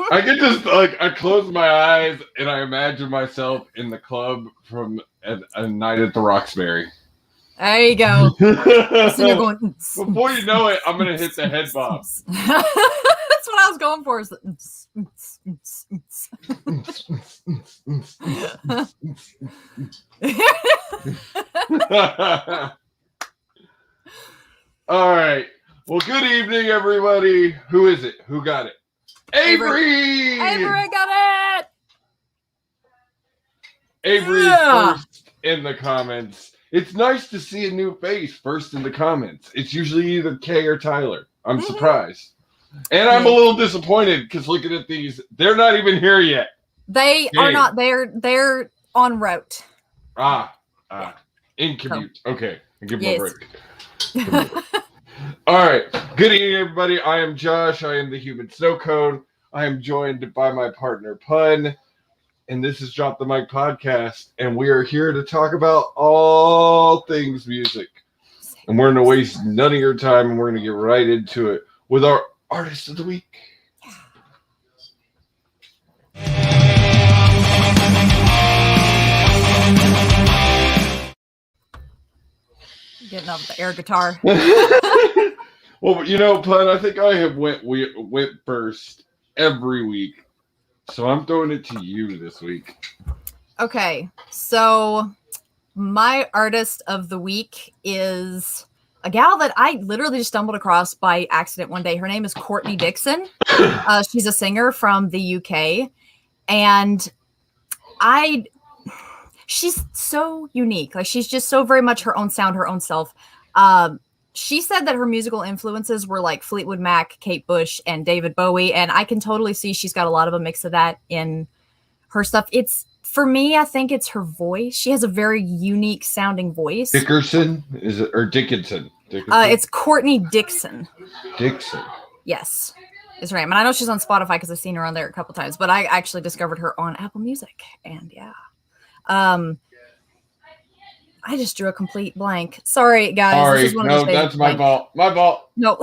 I can just I close my eyes and I imagine myself in the club from a night at the Roxbury. There you go. So you're going. Before you know it, I'm gonna hit the head bob. That's what I was going for. All right. Well, good evening, everybody. Who is it? Who got it? Avery! Avery got it! Avery first in the comments. It's nice to see a new face first in the comments. It's usually either Kay or Tyler. I'm surprised. And I'm a little disappointed because looking at these, they're not even here yet. They are not. They're en route. In commute. Okay. I'll give them a break. All right. Good evening, everybody. I am Josh. I am the Human Snow Cone. I am joined by my partner, Pun. And this is Drop the Mic Podcast. And we are here to talk about all things music. And we're going to waste none of your time. And we're going to get right into it with our Artist of the Week. Getting up the air guitar. Well, you know, Pun, I think I have went first every week. So I'm throwing it to you this week. Okay. So my Artist of the Week is a gal that I literally just stumbled across by accident one day. Her name is Courtney Dixon. She's a singer from the UK. And she's so unique. Like, she's just so very much her own sound, her own self. She said that her musical influences were like Fleetwood Mac, Kate Bush, and David Bowie. And I can totally see she's got a lot of a mix of that in her stuff. For me, I think it's her voice. She has a very unique sounding voice. Dickerson? Is it, or Dickinson? It's Courtney Dixon. Dixon. Yes, is her name. And I know she's on Spotify because I've seen her on there a couple times, but I actually discovered her on Apple Music. And yeah. I just drew a complete blank. Sorry, guys. Sorry, no, that's my fault. My fault. No.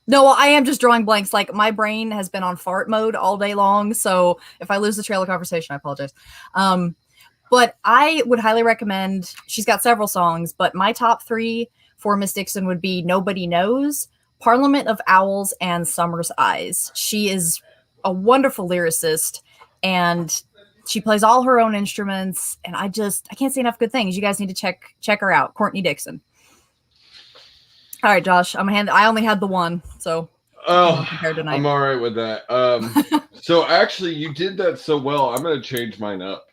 No, I am just drawing blanks. Like, my brain has been on fart mode all day long. So if I lose the trail of conversation, I apologize. But I would highly recommend, she's got several songs, but my top three for Miss Dixon would be Nobody Knows, Parliament of Owls, and Summer's Eyes. She is a wonderful lyricist, and she plays all her own instruments, and I can't say enough good things. You guys need to check her out, Courtney Dixon. All right, Josh, I only had the one, so I'm all right with that. So actually, you did that so well. I'm going to change mine up.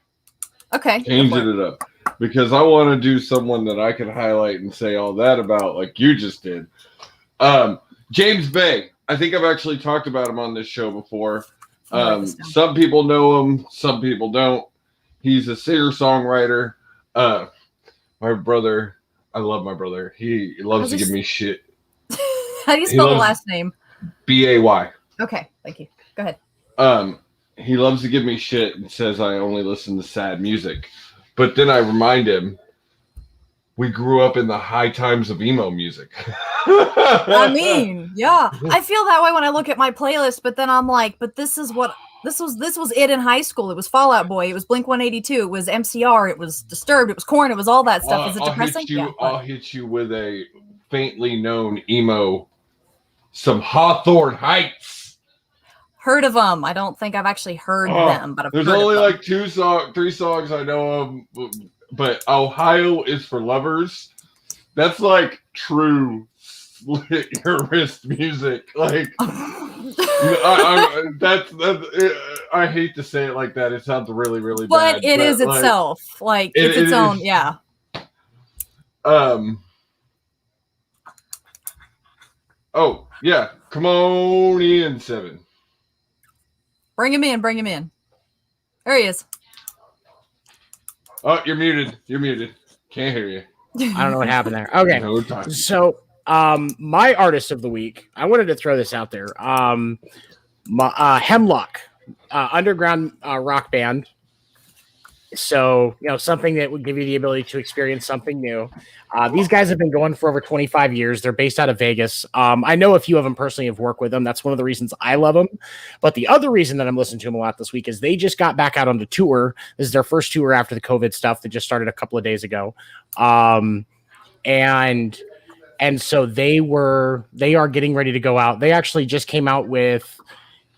Okay. Changing it up because I want to do someone that I can highlight and say all that about, like you just did. James Bay. I think I've actually talked about him on this show before. Some people know him, some people don't. He's a singer-songwriter. My brother, I love my brother. He loves to give me shit. How do you spell the last name? B-A-Y. Okay, thank you. Go ahead. He loves to give me shit and says I only listen to sad music. But then I remind him, we grew up in the high times of emo music. I mean, yeah. I feel that way when I look at my playlist, but then I'm like, but this was it in high school. It was Fall Out Boy, it was Blink-182, it was MCR, it was Disturbed, it was Korn, it was all that stuff. Is it depressing? I'll hit you with a faintly known emo, some Hawthorne Heights. Heard of them. I don't think I've actually heard them, but there's only like 3 songs I know of. But Ohio is for Lovers. That's like true slit your wrist music. Like, I hate to say it like that. It sounds really, really bad. But it is itself. Like, it's its own. Yeah. Oh yeah. Come on in, 7. Bring him in. There he is. Oh, you're muted. Can't hear you. I don't know what happened there. Okay. No time. So, my Artist of the Week, I wanted to throw this out there. Hemlock, underground rock band. So, something that would give you the ability to experience something new. These guys have been going for over 25 years. They're based out of Vegas. I know a few of them personally have worked with them. That's one of the reasons I love them. But the other reason that I'm listening to them a lot this week is they just got back out on the tour. This is their first tour after the COVID stuff that just started a couple of days ago. And so they are getting ready to go out. They actually just came out with,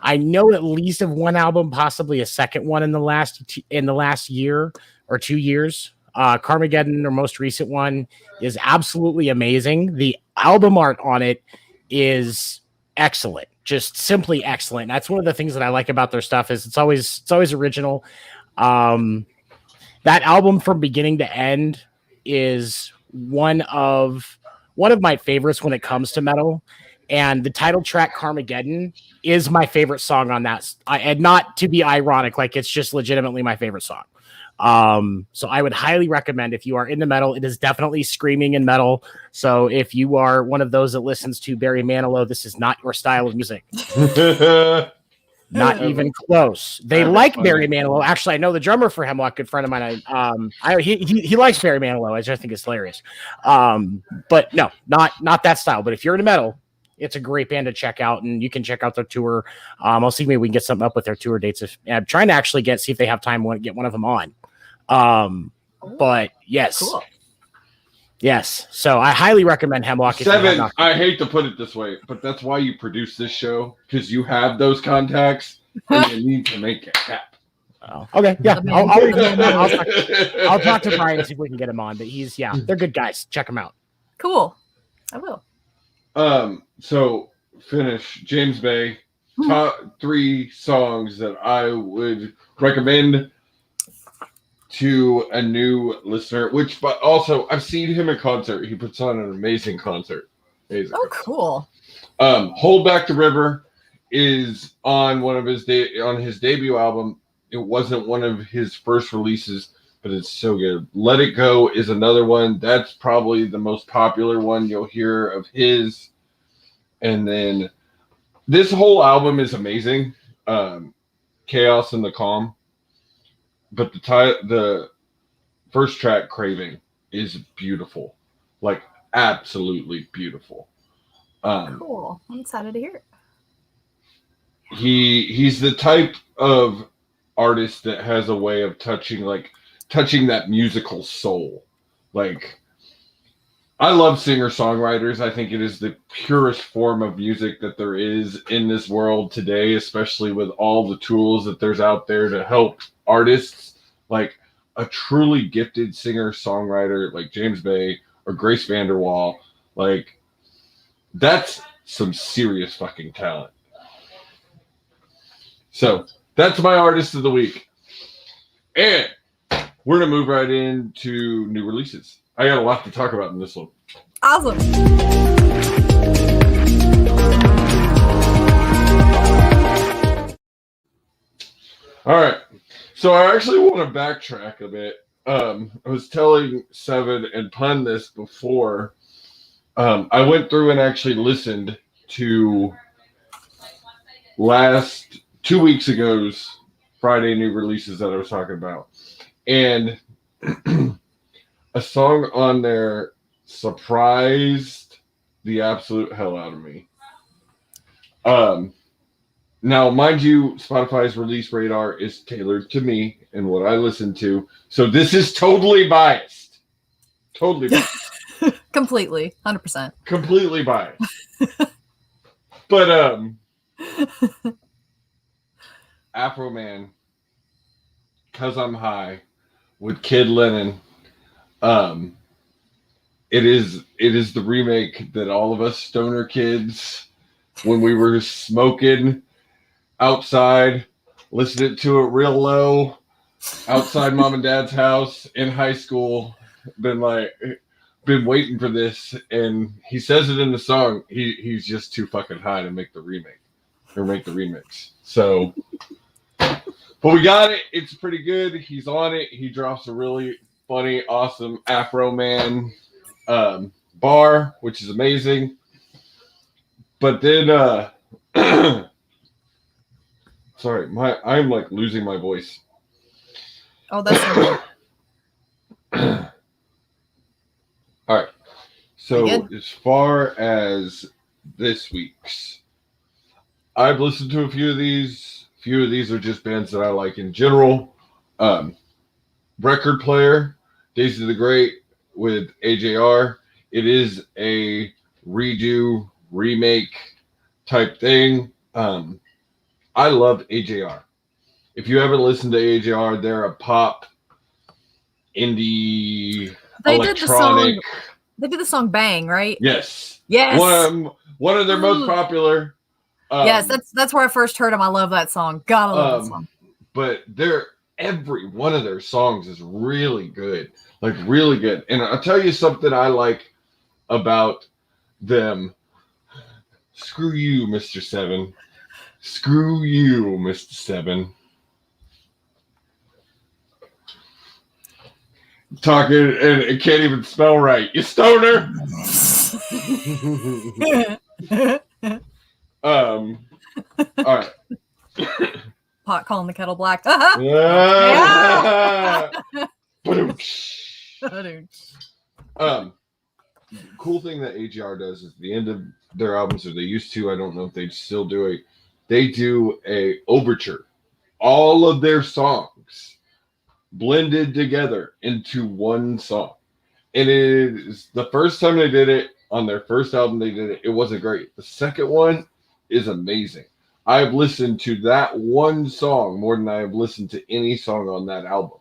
I know, at least of one album, possibly a second one in the last year or 2 years. Carmageddon, their most recent one, is absolutely amazing. The album art on it is excellent, just simply excellent. That's one of the things that I like about their stuff is it's always original. That album from beginning to end is one of my favorites when it comes to metal. And the title track, Carmageddon, is my favorite song on that. And not to be ironic, like it's just legitimately my favorite song. So I would highly recommend, if you are into metal, it is definitely screaming in metal. So if you are one of those that listens to Barry Manilow, this is not your style of music. Not even close. They like Barry Manilow. Actually, I know the drummer for Hemlock, good friend of mine. He likes Barry Manilow. I just think it's hilarious. But no, not that style. But if you're into metal, it's a great band to check out, and you can check out their tour. I'll see maybe we can get something up with their tour dates. I'm trying to actually see if they have time to get one of them on. But yes. Cool. Yes. So I highly recommend Hemlock. Seven, I hate to put it this way, but that's why you produce this show, because you have those contacts and you need to make it happen. Oh, okay. Yeah. I'll talk to Brian and see if we can get him on. But they're good guys. Check them out. Cool. I will. So finish James Bay, top 3 songs that I would recommend to a new listener, but also I've seen him in concert. He puts on an amazing concert. Cool. Hold Back the River is on one of his debut album. It wasn't one of his first releases, but it's so good. Let It Go is another one. That's probably the most popular one you'll hear of his. And then this whole album is amazing. Chaos and the Calm. But the first track, Craving, is beautiful. Like, absolutely beautiful. Cool. I'm excited to hear it. He's the type of artist that has a way of touching that musical soul. Like, I love singer-songwriters. I think it is the purest form of music that there is in this world today, especially with all the tools that there's out there to help artists. Like, a truly gifted singer-songwriter like James Bay or Grace VanderWaal, like, that's some serious fucking talent. So that's my artist of the week. And we're going to move right into new releases. I got a lot to talk about in this one. Awesome. All right. So I actually want to backtrack a bit. I was telling Seven and Pun this before. I went through and actually listened to 2 weeks ago's Friday new releases that I was talking about. And a song on there surprised the absolute hell out of me. Now, mind you, Spotify's release radar is tailored to me and what I listen to. So this is totally biased. Totally biased. Completely. 100%. Completely biased. But, Afroman, 'Cause I'm High, with Kid Lennon. It is the remake that all of us stoner kids, when we were smoking outside, listening to it real low, outside mom and dad's house in high school, been waiting for this. And he says it in the song. He's just too fucking high to make the remake or make the remix. So, but we got it. It's pretty good. He's on it. He drops a really funny, awesome Afroman bar, which is amazing. But then, sorry, I'm like losing my voice. Oh, that's so good. All right. So You good? as far as this week's, I've listened to a few of these. A few of these are just bands that I like in general. Record Player, Days of the Great with AJR. It is a redo, remake type thing. I love AJR. If you ever listen to AJR, they're a pop, indie, They electronic. They did the song "Bang," right? Yes. Yes. One of their most popular. Yes, that's where I first heard them. I love that song. God, I love that song. But every one of their songs is really good. Like really good. And I'll tell you something I like about them. Screw you, Mr. Seven. Screw you, Mr. Seven. Talking and it can't even spell right. You stoner. All right. Pot calling the kettle black. Cool thing that AGR does is the end of their albums, or they used to, I don't know if they still do it, they do a overture. All of their songs blended together into one song. And it is the first time they did it on their first album, it wasn't great. The second one is amazing. I've listened to that one song more than I have listened to any song on that album.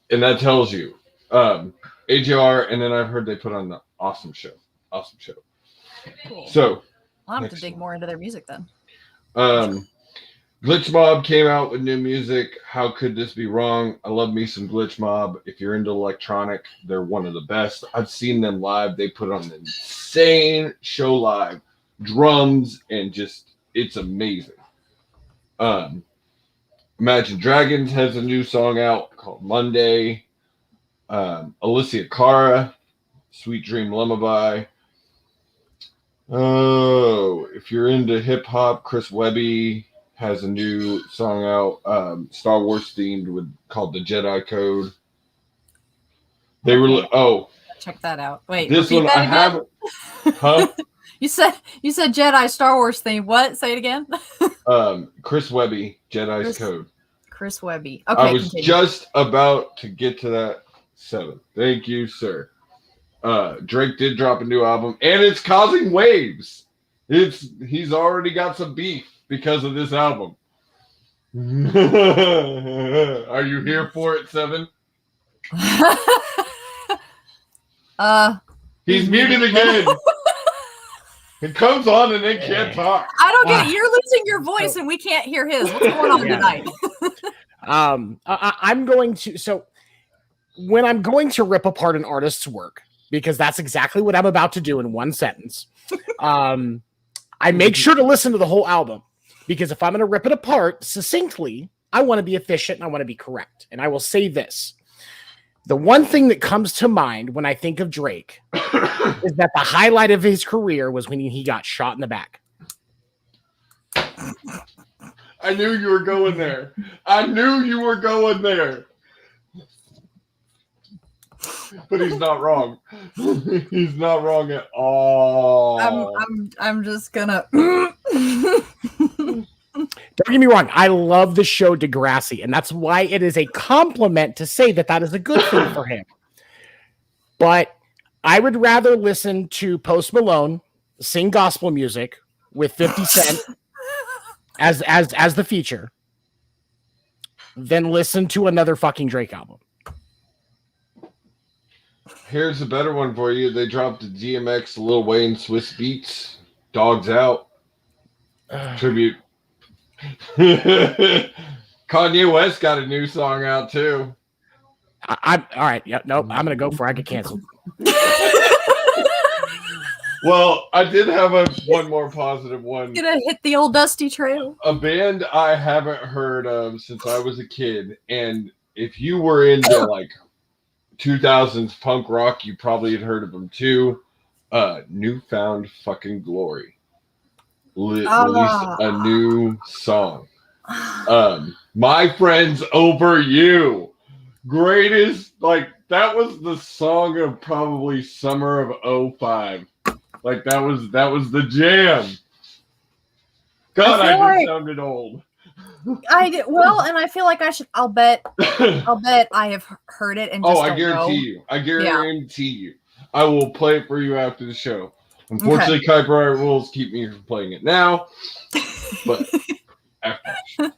And that tells you. AJR, and then I've heard they put on the Awesome Show. Awesome Show. Cool. So I'll have to dig more into their music then. Glitch Mob came out with new music. How could this be wrong? I love me some Glitch Mob. If you're into electronic, they're one of the best. I've seen them live. They put on an insane show live. Drums and just, it's amazing. Imagine Dragons has a new song out called Monday. Alicia Cara, Sweet Dream Lullaby. Oh, if you're into hip hop, Chris Webby has a new song out, Star Wars themed called The Jedi Code. They were check that out. Wait, this one I haven't. Huh? You said Jedi Star Wars theme. What? Say it again. Chris Webby, Jedi's Code. Chris Webby. Okay. I was just about to get to that 7. Thank you, sir. Drake did drop a new album, and it's causing waves. He's already got some beef because of this album. Are you here for it, 7? He's muted again. It comes on and then can't talk. I don't get it. You're losing your voice and we can't hear his. What's going on tonight? I'm going to, so when I'm going to rip apart an artist's work, because that's exactly what I'm about to do in one sentence, I make sure to listen to the whole album, because if I'm going to rip it apart succinctly, I want to be efficient and I want to be correct. And I will say this. The one thing that comes to mind when I think of Drake is that the highlight of his career was when he got shot in the back. I knew you were going there. I knew you were going there. But he's not wrong. He's not wrong at all. I'm just gonna Don't get me wrong. I love the show Degrassi, and that's why it is a compliment to say that is a good thing for him. But I would rather listen to Post Malone sing gospel music with 50 Cent as the feature than listen to another fucking Drake album. Here's a better one for you. They dropped the DMX, Lil Wayne, Swiss Beats, Dogs Out tribute. Kanye West got a new song out too. I'm all right. Yeah, nope. I'm gonna go for I get canceled. Well, I did have one more positive one. Gonna hit the old dusty trail. A band I haven't heard of since I was a kid, and if you were into like 2000s punk rock, you probably had heard of them too. Newfound Fucking Glory released a new song. My Friends Over You. Greatest, like, that was the song of probably summer of 05. Like, that was the jam. God, I just sounded old. I did well, and I feel like I'll bet I have heard it and just I guarantee you. I will play it for you after the show. Unfortunately, copyright rules keep me from playing it now. But after.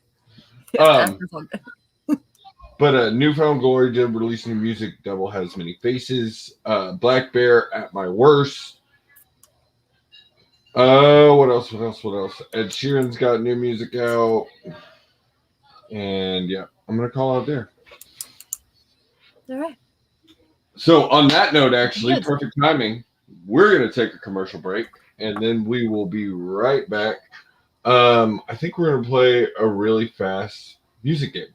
But Newfound Glory did release new music. Devil Has Many Faces. Black Bear, At My Worst. What else? Ed Sheeran's got new music out. And yeah, I'm going to call out there. All right. So on that note, actually, perfect timing. We're going to take a commercial break, and then we will be right back. I think we're going to play a really fast music game.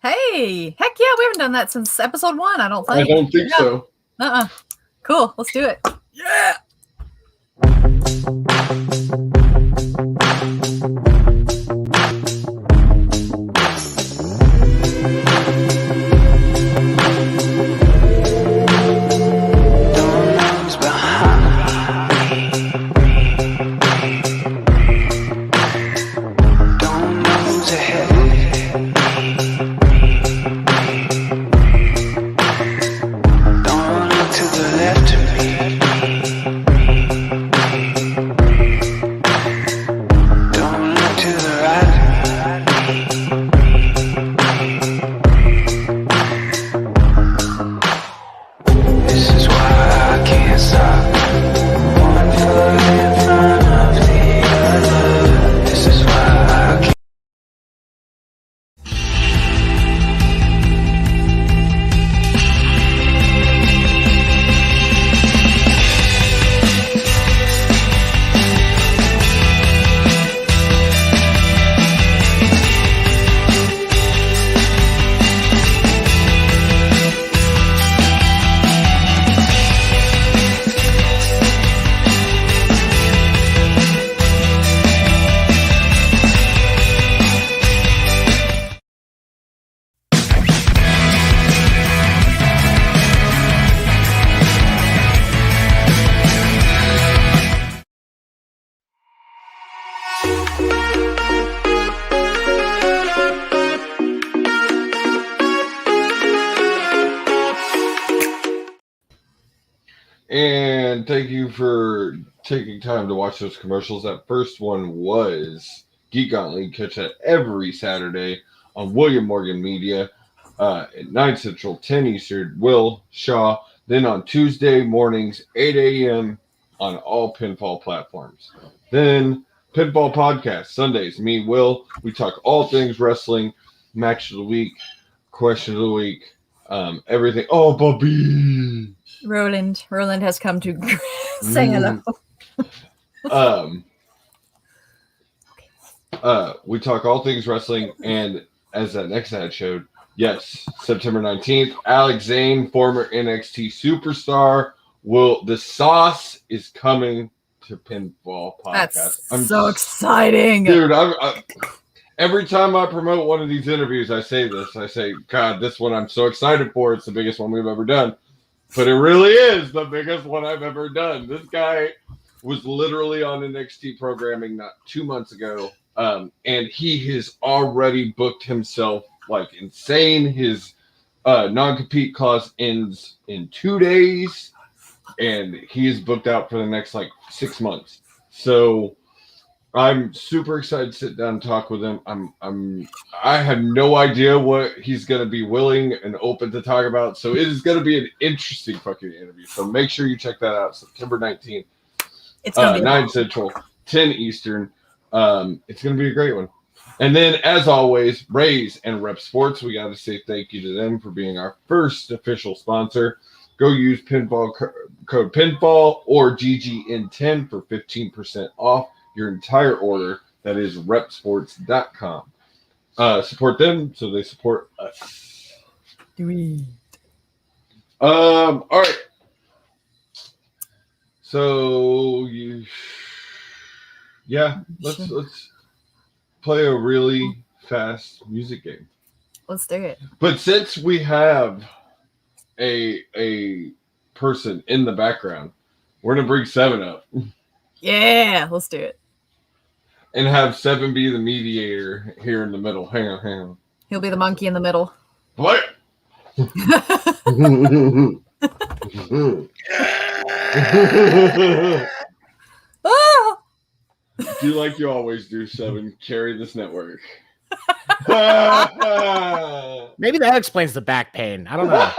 Hey, heck yeah, we haven't done that since episode 1, I don't think. I don't think so. Cool, let's do it. Yeah. And thank you for taking time to watch those commercials. That first one was Geek Gauntlet. Catch that every Saturday on William Morgan Media at 9 Central, 10 Eastern. Will Shaw. Then on Tuesday mornings, 8 a.m. on all pinfall platforms. Then Pinfall Podcast, Sundays. Me, Will. We talk all things wrestling, match of the week, question of the week, everything. Oh, Bobby. Roland has come to say hello. We talk all things wrestling, and as that next ad showed, yes, September 19th, Alex Zane, former NXT superstar, the sauce is coming to Pinfall Podcast. That's so exciting. Dude, every time I promote one of these interviews, I say this. I say, God, this one I'm so excited for. It's the biggest one we've ever done. But it really is the biggest one I've ever done. This guy was literally on NXT programming not 2 months ago, and he has already booked himself like insane. His non-compete clause ends in 2 days, and he is booked out for the next like 6 months. So I'm super excited to sit down and talk with him. I have no idea what he's going to be willing and open to talk about. So it is going to be an interesting fucking interview. So make sure you check that out. September 19th. It's going to be 9 Central, 10 Eastern. It's going to be a great one. And then, as always, Raise and Rep Sports. We got to say thank you to them for being our first official sponsor. Go use pinfall code PINFALL or GGN10 for 15% off your entire order. That is repsports.com. Support them so they support us. All right. So let's play a really fast music game. Let's do it. But since we have a person in the background, we're gonna bring Seven up Yeah, let's do it. and have Seven be the mediator here in the middle. Hang on. He'll be the monkey in the middle. What? Ah! Do like you always do, Seven. Carry this network. Maybe that explains the back pain. I don't know.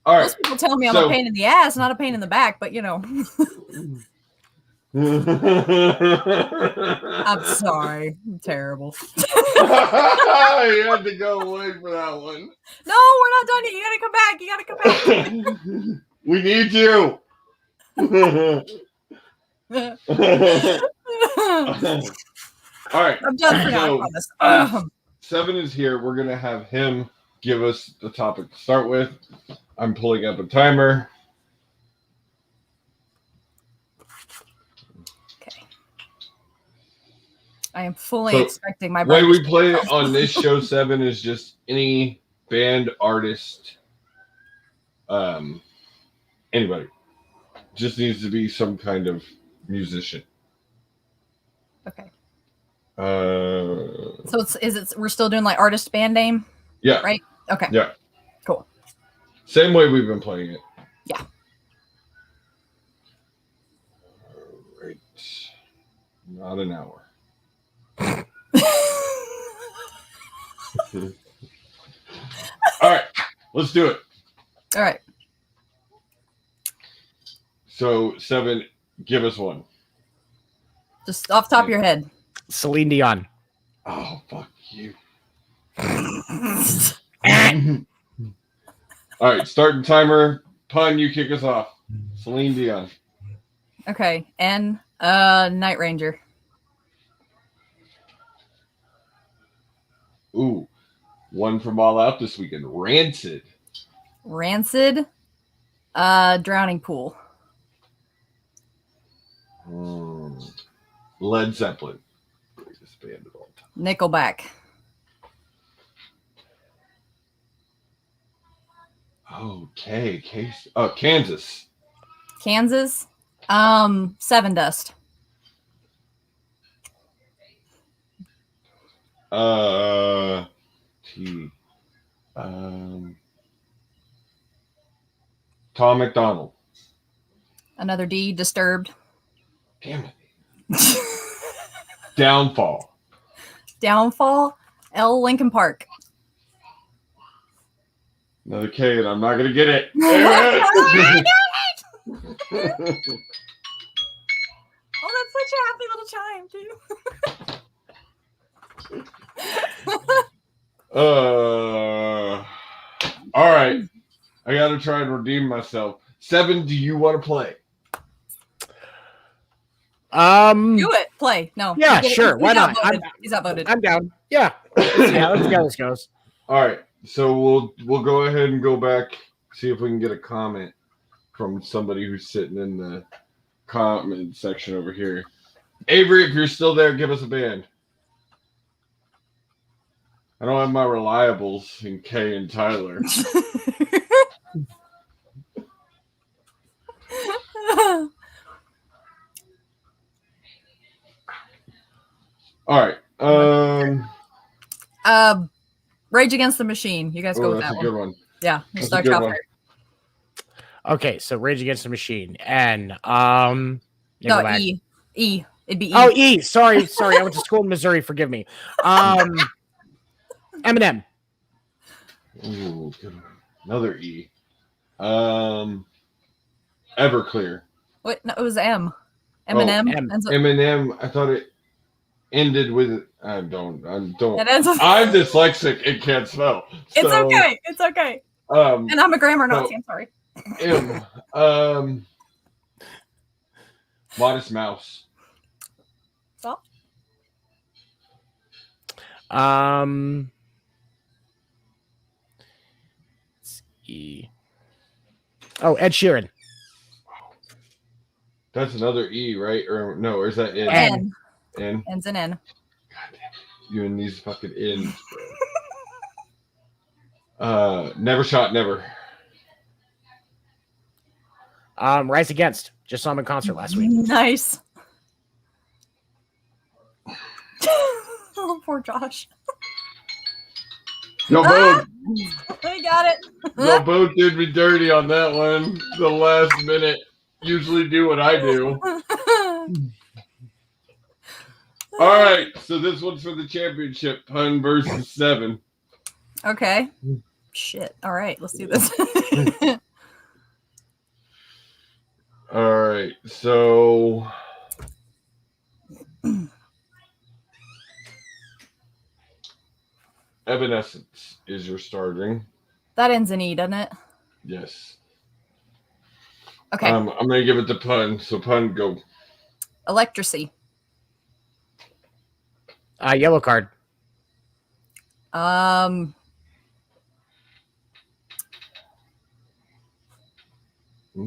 All right. Most people tell me I'm a pain in the ass, not a pain in the back, but you know. I'm sorry. I'm terrible. You had to go away for that one. No, we're not done yet. You gotta come back. You gotta come back. We need you. All right. I'm done for now, I promise. Seven is here. We're gonna have him give us the topic to start with. I'm pulling up a timer. Okay. I am fully So, expecting my When we brothers to play go. on this show, Seven is just any band, artist, anybody. Just needs to be some kind of musician. Okay. So So we're still doing like artist band name? yeah. Right? Okay. Yeah. Cool. Same way we've been playing it. Yeah. All right. Not an hour. All right. Let's do it. All right. So, Seven, give us one. Just off the top of your head. Celine Dion. Oh, fuck you. Okay. All right. Starting timer. Pun, you kick us off. Celine Dion. And Night Ranger. Ooh. One from All Out this weekend. Rancid. Rancid. Drowning Pool. Led Zeppelin. Greatest band of all time. Nickelback. Okay. Kansas. Kansas. Seven Dust. Tom McDonald. Another D. Disturbed. Damn it. Downfall. Downfall. L. Lincoln Park. Another K, and I'm not gonna get it. Oh, that's such a happy little chime, too. All right. I gotta try and redeem myself. Seven, do you want to play? Do it. Play. No. Yeah, He's sure. Why not? He's outvoted. I'm down. Yeah. Yeah, let's see how this goes. All right. So we'll go ahead and go back, see if we can get a comment from somebody who's sitting in the comment section over here. Avery, if you're still there, give us a band. I don't have my reliables in Kay and Tyler. All right. Rage Against the Machine. You guys go with That's that a good one. one. Yeah, we'll That's a start good off one. there. Okay, so Rage Against the Machine. And No, Nickelback. E. E. It'd be E. Oh, E. Sorry. I went to school in Missouri. Forgive me. Eminem. Ooh, good one. Another E. Everclear. Wait, no, it was M. Eminem. M. ends up- Eminem. I thought it ended with. I don't. It ends up- I'm dyslexic and can't spell. It's So, okay. It's okay. And I'm a grammar Nazi. I'm sorry. M. Modest Mouse. Stop. Let's see. Oh, Ed Sheeran. That's another E, right? Or no, or is that N? N. N. Ends in N. God damn it. You and these fucking N's, bro. Never Shot Never. Rise Against. Just saw him in concert last week. Nice. Oh, poor Josh. Y'all both, I got it. y'all both did me dirty on that one. The last minute. Usually do what I do. All right, so this one's for the championship. Pun versus 7. Okay. Shit. All right, let's do this. All right, so Evanescence is your starting. That ends in E, doesn't it? Yes. Okay. I'm gonna give it to Pun. So Pun, go. Electricity. Yellow card.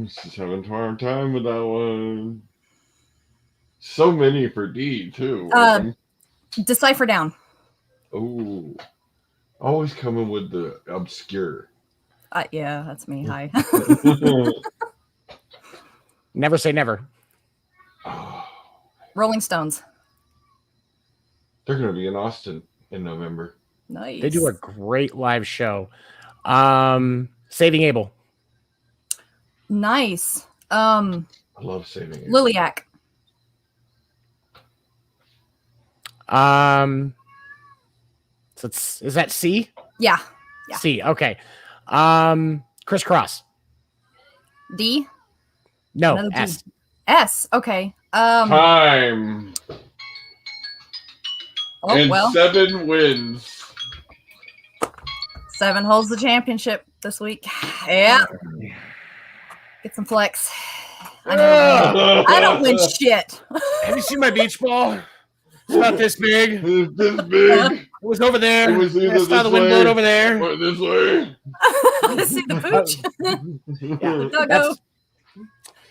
Just having a hard time with that one. So many for D too. Decipher Down. Oh, always coming with the obscure. Yeah, that's me. Hi. Never Say Never. Oh, Rolling Stones. they're gonna be in Austin in November. Nice. They do a great live show. Saving Abel. Nice. I love Saving It. Liliac. So is that C? Yeah. Yeah. C. Okay. Crisscross. D. No. Another D. S. S. Okay. Time. Oh And well. 7 wins. 7 holds the championship this week. Yeah. Get some flex. I know. I don't win shit. Have you seen my beach ball? It's about this big. It's this big. It was over there. It was either I saw this the wind way blowing over there. or this way. I see the pooch. Yeah, Doggo.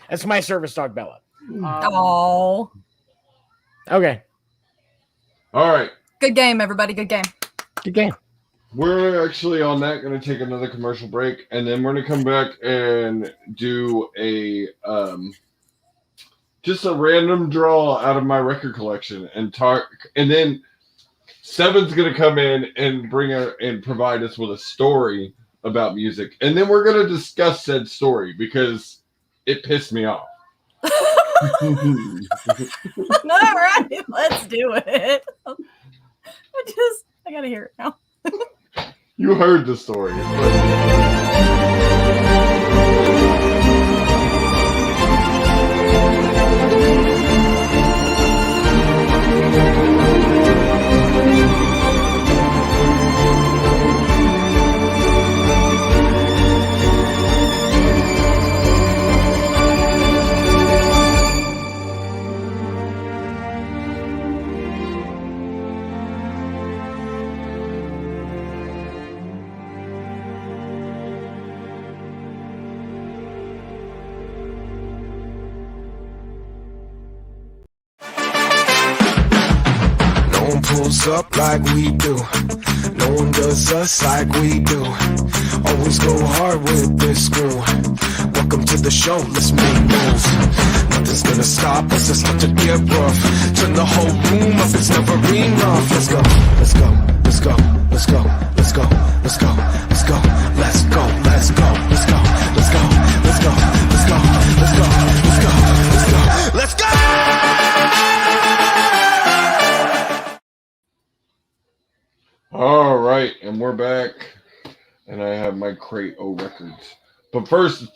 that's my service dog, Bella. Oh. Okay. All right. Good game, everybody. Good game. Good game. We're actually on that going to take another commercial break, and then we're going to come back and do a just a random draw out of my record collection and talk. And then 7's going to come in and and provide us with a story about music, and then we're going to discuss said story because it pissed me off. All right, let's do it. I gotta hear it now. You heard the story. Pulls up like we do. No one does us like we do. Always go hard with this crew. Welcome to the show, let's make moves. Nothing's gonna stop us, it's not to get rough. Turn the whole room up, it's never enough. Let's go, let's go, let's go, let's go, let's go, let's go, let's go, let's go, let's go, let's go, let's go, let's go, let's go, let's go, let's go, let's go, let's go. All right, and we're back, and I have my Crate O Records. But first,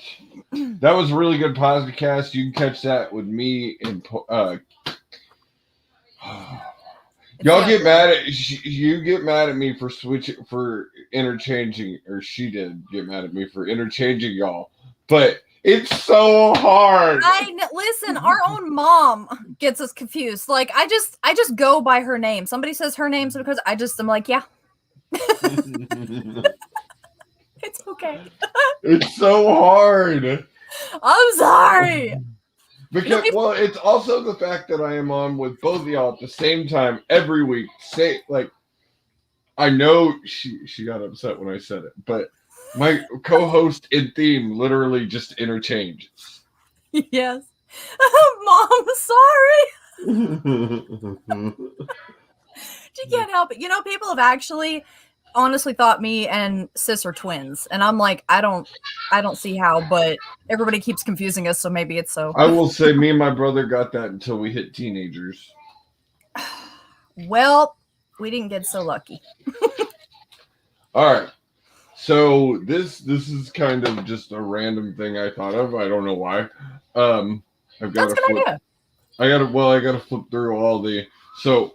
that was a really good podcast. You can catch that with me and y'all get mad at you get mad at me for interchanging, or she did get mad at me for interchanging y'all. But it's so hard. Listen, our own mom gets us confused. Like I just go by her name. Somebody says her name, so because I'm like, yeah. It's okay. It's so hard. I'm sorry. Because well, it's also the fact that I am on with both of y'all at the same time every week. Say like, I know she got upset when I said it, but my co-host in theme literally just interchanges. Yes. Mom, sorry. She can't help it. You know, people have actually honestly thought me and sis are twins, and I'm like, I don't see how, but everybody keeps confusing us, so maybe it's so. I will say, me and my brother got that until we hit teenagers. Well, we didn't get so lucky. All right, so this is kind of just a random thing I thought of. I don't know why. I've got That's a good idea. I gotta flip through all the. So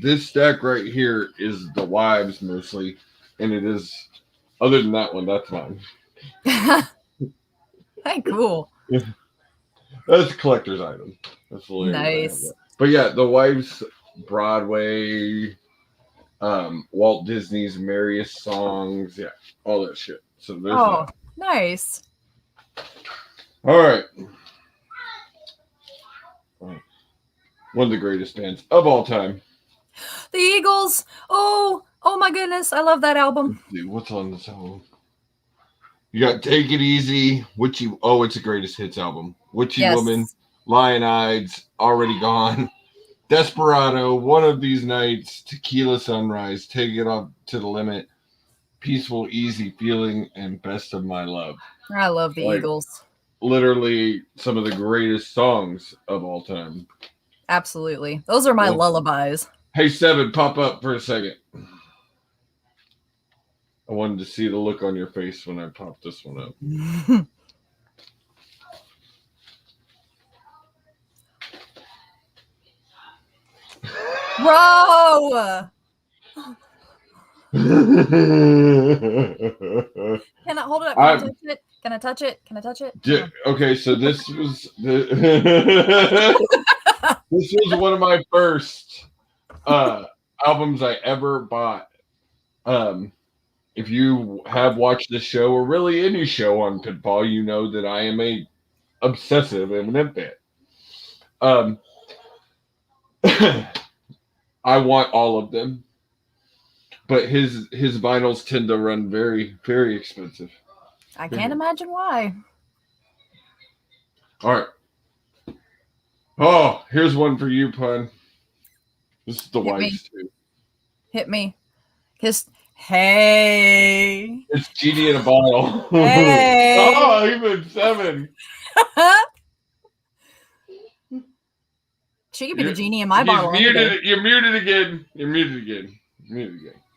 this stack right here is the wives mostly, and it is. Other than that one, that's mine. Hey, cool. That's a collector's item. That's the Nice. But yeah, the wives, Broadway, Walt Disney's Merriest Songs, yeah, all that shit. So there's that. Nice. All right. One of the greatest bands of all time. The Eagles. Oh my goodness. I love that album. Dude, what's on this album? You got Take It Easy, Witchy. Oh, it's a greatest hits album. Witchy Woman, Lion Eyes, Already Gone, Desperado, One of These Nights, Tequila Sunrise, Take It Off to the Limit, Peaceful, Easy Feeling, and Best of My Love. I love the Eagles. Literally some of the greatest songs of all time. Absolutely. Those are my lullabies. Hey, Seven, pop up for a second. I wanted to see the look on your face when I popped this one up. Bro! Can I hold it up? Can I touch it? Can I touch it? Can I touch it? Okay, so this was this was one of my first albums I ever bought. If you have watched the show or really any show on Pitfall, you know that I am a obsessive Eminem fan. I want all of them, but his vinyls tend to run very, very expensive. I can't imagine why. All right. Oh, here's one for you, Pun. This is the wives too. Hit me. Hey. It's Genie in a Bottle. Hey. Oh, even Seven. She could be the genie in my bottle. You're muted again. You're muted again.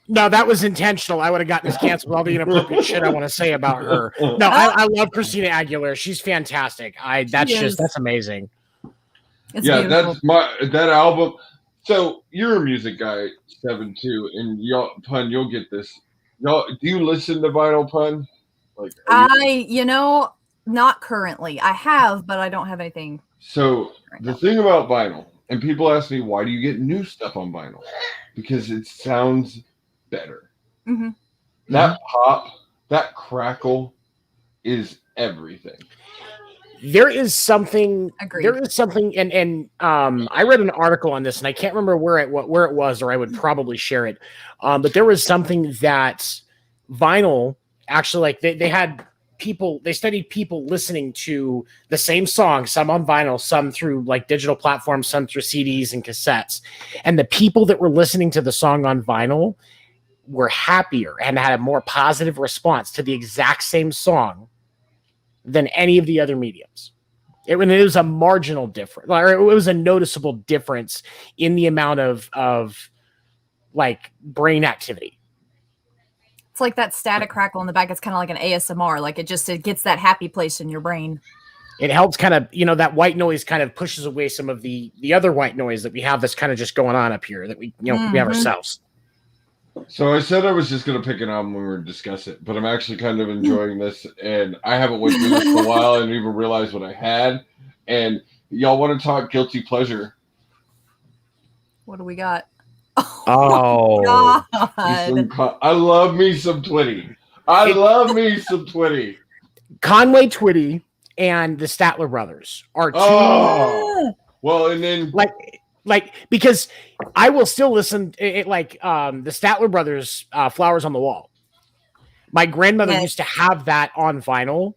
No, that was intentional. I would have gotten this canceled with all the inappropriate shit I want to say about her. No, I love Christina Aguilera. She's fantastic. That's amazing. It's beautiful. That's that album. So you're a music guy, Seven too, and y'all, Pun, you'll get this. Y'all, do you listen to vinyl, Pun? Like not currently. I have, but I don't have anything. So the thing about vinyl, and people ask me, why do you get new stuff on vinyl? Because it sounds better. Mm-hmm. That pop, that crackle is everything. There is something. Agreed. There is something, and I read an article on this, and I can't remember where it was, or I would probably share it. But there was something that vinyl actually, like they had people, they studied people listening to the same song, some on vinyl, some through like digital platforms, some through CDs and cassettes, and the people that were listening to the song on vinyl were happier and had a more positive response to the exact same song than any of the other mediums. It was a marginal difference, or it was a noticeable difference in the amount of like brain activity. It's like that static crackle in the back. It's kind of like an ASMR. Like it gets that happy place in your brain. It helps kind of, that white noise kind of pushes away some of the other white noise that we have that's kind of just going on up here that we have ourselves. So I said I was just going to pick an album when we were discuss it, but I'm actually kind of enjoying this, and I haven't went through this for a while and even realized what I had. And y'all want to talk guilty pleasure? What do we got? Oh, God. I love me some Twitty. I love me some Twitty. Conway Twitty and the Statler Brothers are two. Oh, well, and then like because I will still listen the Statler Brothers Flowers on the Wall. My grandmother used to have that on vinyl,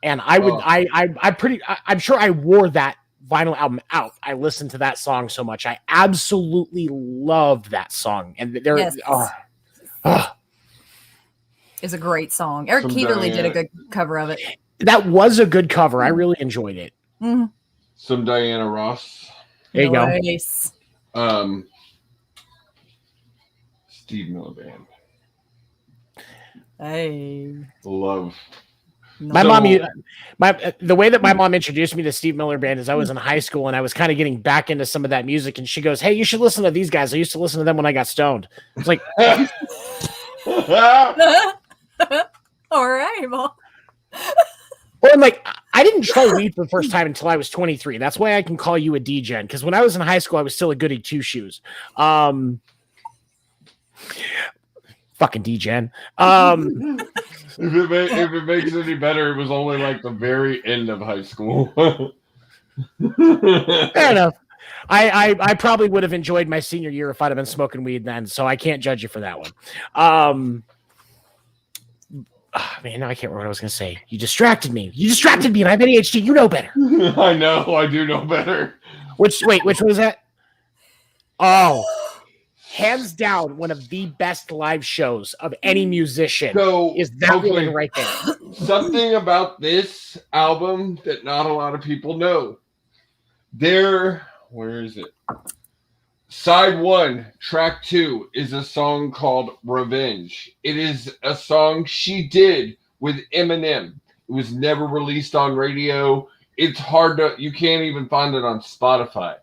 and I would I'm sure I wore that vinyl album out. I listened to that song so much. I absolutely loved that song, and there is a great song. Eric Keeverly did a good cover of it. That was a good cover. I really enjoyed it. Mm-hmm. Some Diana Ross. There you Nice. go. Steve Miller Band. Hey. Love. My mom, the way that my mom introduced me to Steve Miller Band is I was in high school and I was kind of getting back into some of that music, and she goes, "Hey, you should listen to these guys. I used to listen to them when I got stoned." It's like, all right, Mom. well, I'm like, I didn't try weed for the first time until I was 23. That's why I can call you a D-gen, because when I was in high school, I was still a goody two shoes. Fucking D-gen. If it makes it any better, it was only like the very end of high school. Fair enough. I probably would have enjoyed my senior year if I'd have been smoking weed then, so I can't judge you for that one. Man, now I can't remember what I was going to say. You distracted me, and I have ADHD. You know better. I know. I do know better. Which one was that? Oh, hands down, one of the best live shows of any musician is that one right there. Something about this album that not a lot of people know. Where is it? Side 1, track 2 is a song called Revenge. It is a song she did with Eminem. It was never released on radio. It's hard you can't even find it on Spotify.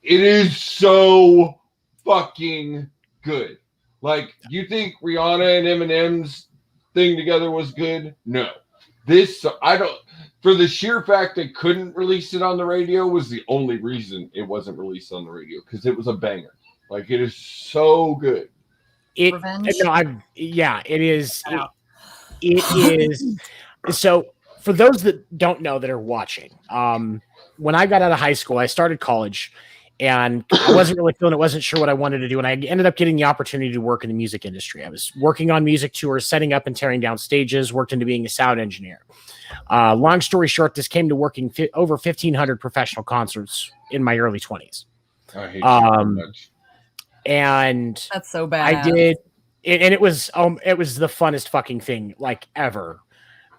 It is so fucking good. Like, you think Rihanna and Eminem's thing together was good? No. For the sheer fact they couldn't release it on the radio was the only reason it wasn't released on the radio, because it was a banger. Like, it is so good. It is. It is. So for those that don't know that are watching, when I got out of high school, I started college. And I wasn't really feeling it, wasn't sure what I wanted to do. And I ended up getting the opportunity to work in the music industry. I was working on music tours, setting up and tearing down stages, worked into being a sound engineer. Long story short, this came to working over 1,500 professional concerts in my early 20s. I hate you so much. And that's so bad. I did. And it was the funnest fucking thing like ever.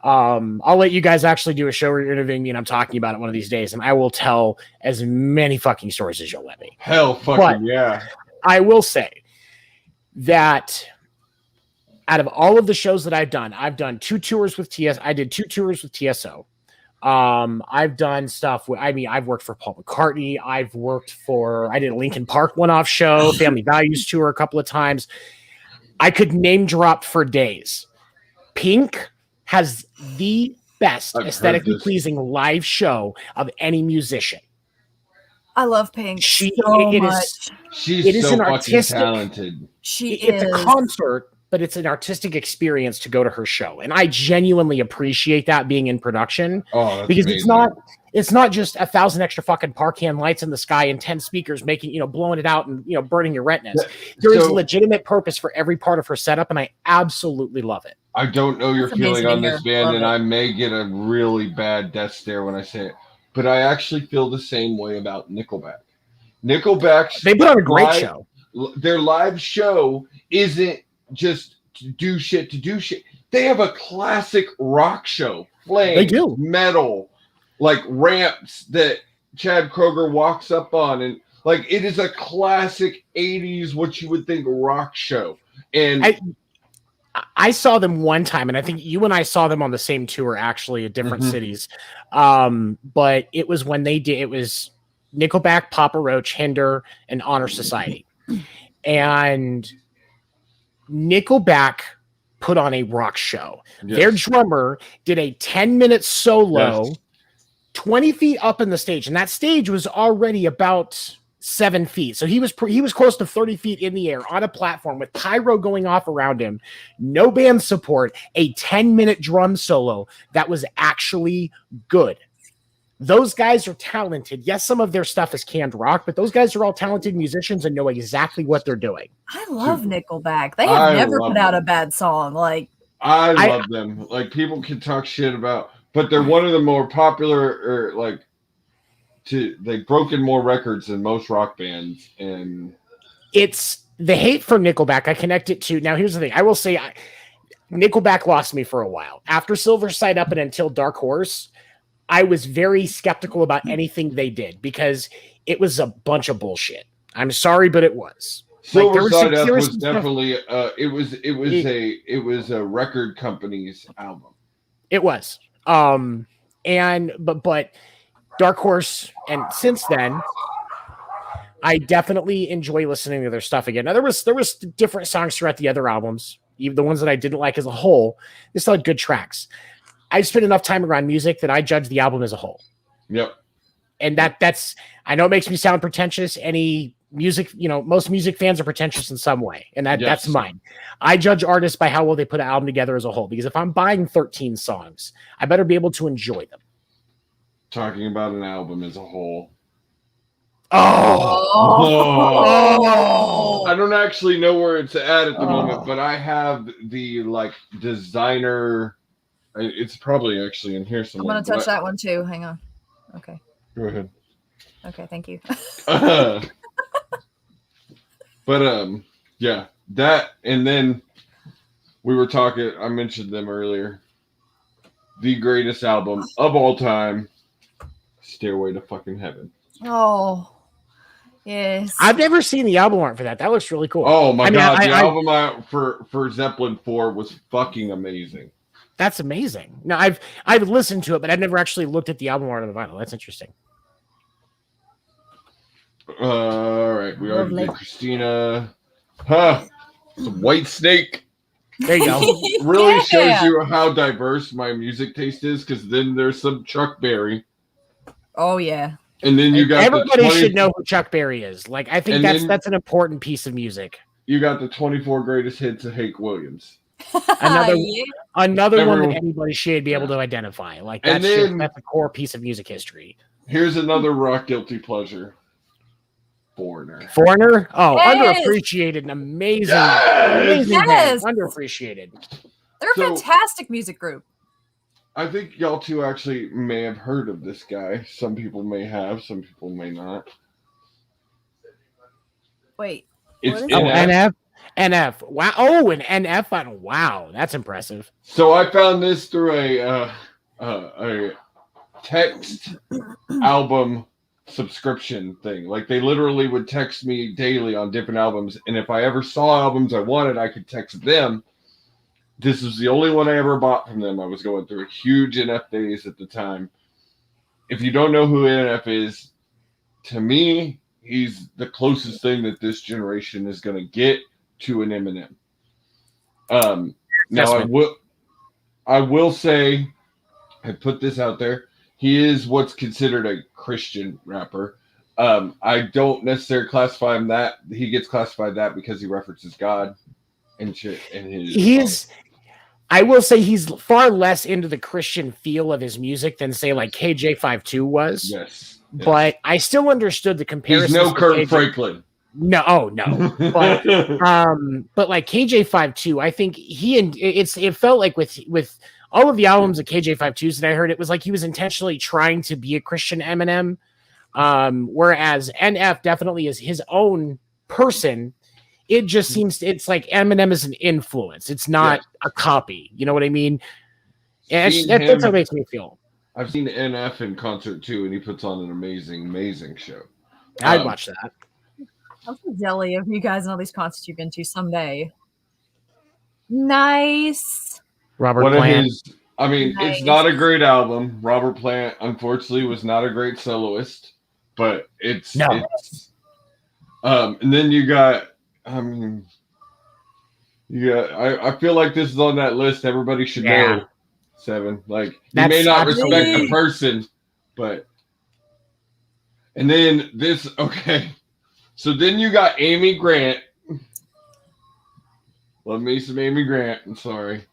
I'll let you guys actually do a show where you're interviewing me and I'm talking about it one of these days, and I will tell as many fucking stories as you'll let me. Hell fucking yeah. I will say that out of all of the shows that I've done 2 tours with TS. I did 2 tours with TSO. I've done stuff I've worked for Paul McCartney. I did a Linkin Park one-off show, Family Values tour a couple of times. I could name drop for days. Pink has the best aesthetically pleasing live show of any musician. I love Pink She's so fucking talented. It's a concert, but it's an artistic experience to go to her show. And I genuinely appreciate that being in production. Oh, because amazing. It's not just 1,000 extra fucking Parcan lights in the sky and 10 speakers making, blowing it out and, burning your retinas. There is a legitimate purpose for every part of her setup, and I absolutely love it. I don't know your feeling on this band, and I may get a really bad death stare when I say it, but I actually feel the same way about Nickelback. They put on a great show. Their live show isn't just to do shit. They have a classic rock show. Playing they do. Metal, like ramps that Chad Kroeger walks up on, and like it is a classic 80s what you would think rock show. And I saw them one time, and I think you and I saw them on the same tour, actually, at different cities. But it was when it was Nickelback, Papa Roach, Hinder, and Honor Society. And Nickelback put on a rock show. Yes. Their drummer did a 10-minute solo 20 feet up in the stage. And that stage was already about 7 feet. So he was close to 30 feet in the air on a platform with pyro going off around him, no band support, a 10-minute drum solo that was actually good. Those guys are talented. Yes, some of their stuff is canned rock, but those guys are all talented musicians and know exactly what they're doing. I love Nickelback. They have never put out a bad song. Like I love them. Like people can talk shit about, but they're one of the more popular, or they've broken more records than most rock bands. And it's the hate for Nickelback. I connect it to, now here's the thing. I will say Nickelback lost me for a while. After Silver Side Up and until Dark Horse, I was very skeptical about anything they did because it was a bunch of bullshit. I'm sorry, but it was. Silver Side Up was definitely it was a record company's album. It was. But Dark Horse, and since then, I definitely enjoy listening to their stuff again. Now there was different songs throughout the other albums, even the ones that I didn't like as a whole. They still had good tracks. I spent enough time around music that I judge the album as a whole. Yep. And that's, I know it makes me sound pretentious. Any music, most music fans are pretentious in some way. And that's mine. I judge artists by how well they put an album together as a whole. Because if I'm buying 13 songs, I better be able to enjoy them. Talking about an album as a whole. Oh. I don't actually know where it's at the moment, but I have the designer. It's probably actually in here somewhere. I'm gonna touch that one too. Hang on. Okay. Go ahead. Okay, thank you. Yeah, that, and then we were talking. I mentioned them earlier. The greatest album of all time, "Stairway to Fucking Heaven." Oh, yes. I've never seen the album art for that. That looks really cool. Oh my god, the album art for Zeppelin 4 was fucking amazing. That's amazing. No, I've listened to it, but I've never actually looked at the album art on the vinyl. That's interesting. All right, we already did Christina. Some White Snake. There you go. Really shows you how diverse my music taste is, because then there's some Chuck Berry. Oh yeah. And then you got everybody should know who Chuck Berry is. Like, I think that's an important piece of music. You got the 24 greatest hits of Hank Williams. Another one that anybody should be able to identify. Like that's a core piece of music history. Here's another rock guilty pleasure. Foreigner. Oh, yes. Underappreciated and amazing. Yes. Underappreciated. They're a fantastic music group. I think y'all two actually may have heard of this guy. Some people may have, some people may not. Wait. It's NF. NF. Wow. Oh, an NF. Wow. That's impressive. So I found this through a text album subscription thing. Like, they literally would text me daily on different albums. And if I ever saw albums I wanted, I could text them. This was the only one I ever bought from them. I was going through a huge NF days at the time. If you don't know who NF is, to me, he's the closest thing that this generation is going to get to an Eminem. Now, I will say, I put this out there, he is what's considered a Christian rapper. I don't necessarily classify him that. He gets classified that because he references God and shit. And I will say he's far less into the Christian feel of his music than, say, like KJ52 was. Yes. But I still understood the comparison. He's no Kirk Franklin. No. But like KJ52, I think it felt like with all of the albums of KJ52s that I heard, it was like he was intentionally trying to be a Christian Eminem. Whereas NF definitely is his own person. It just seems it's like Eminem is an influence. It's not a copy. You know what I mean? That's how it makes me feel. I've seen NF in concert too, and he puts on an amazing show. I'd watch that. I'm so jelly of you guys and all these concerts you've been to someday. Nice. Robert Plant. It's not a great album. Robert Plant, unfortunately, was not a great soloist, but it's and then you got I feel like this is on that list. Everybody should know. 7. Like, you may not respect the person, but and then this, okay. So then you got Amy Grant. Love me some Amy Grant. I'm sorry.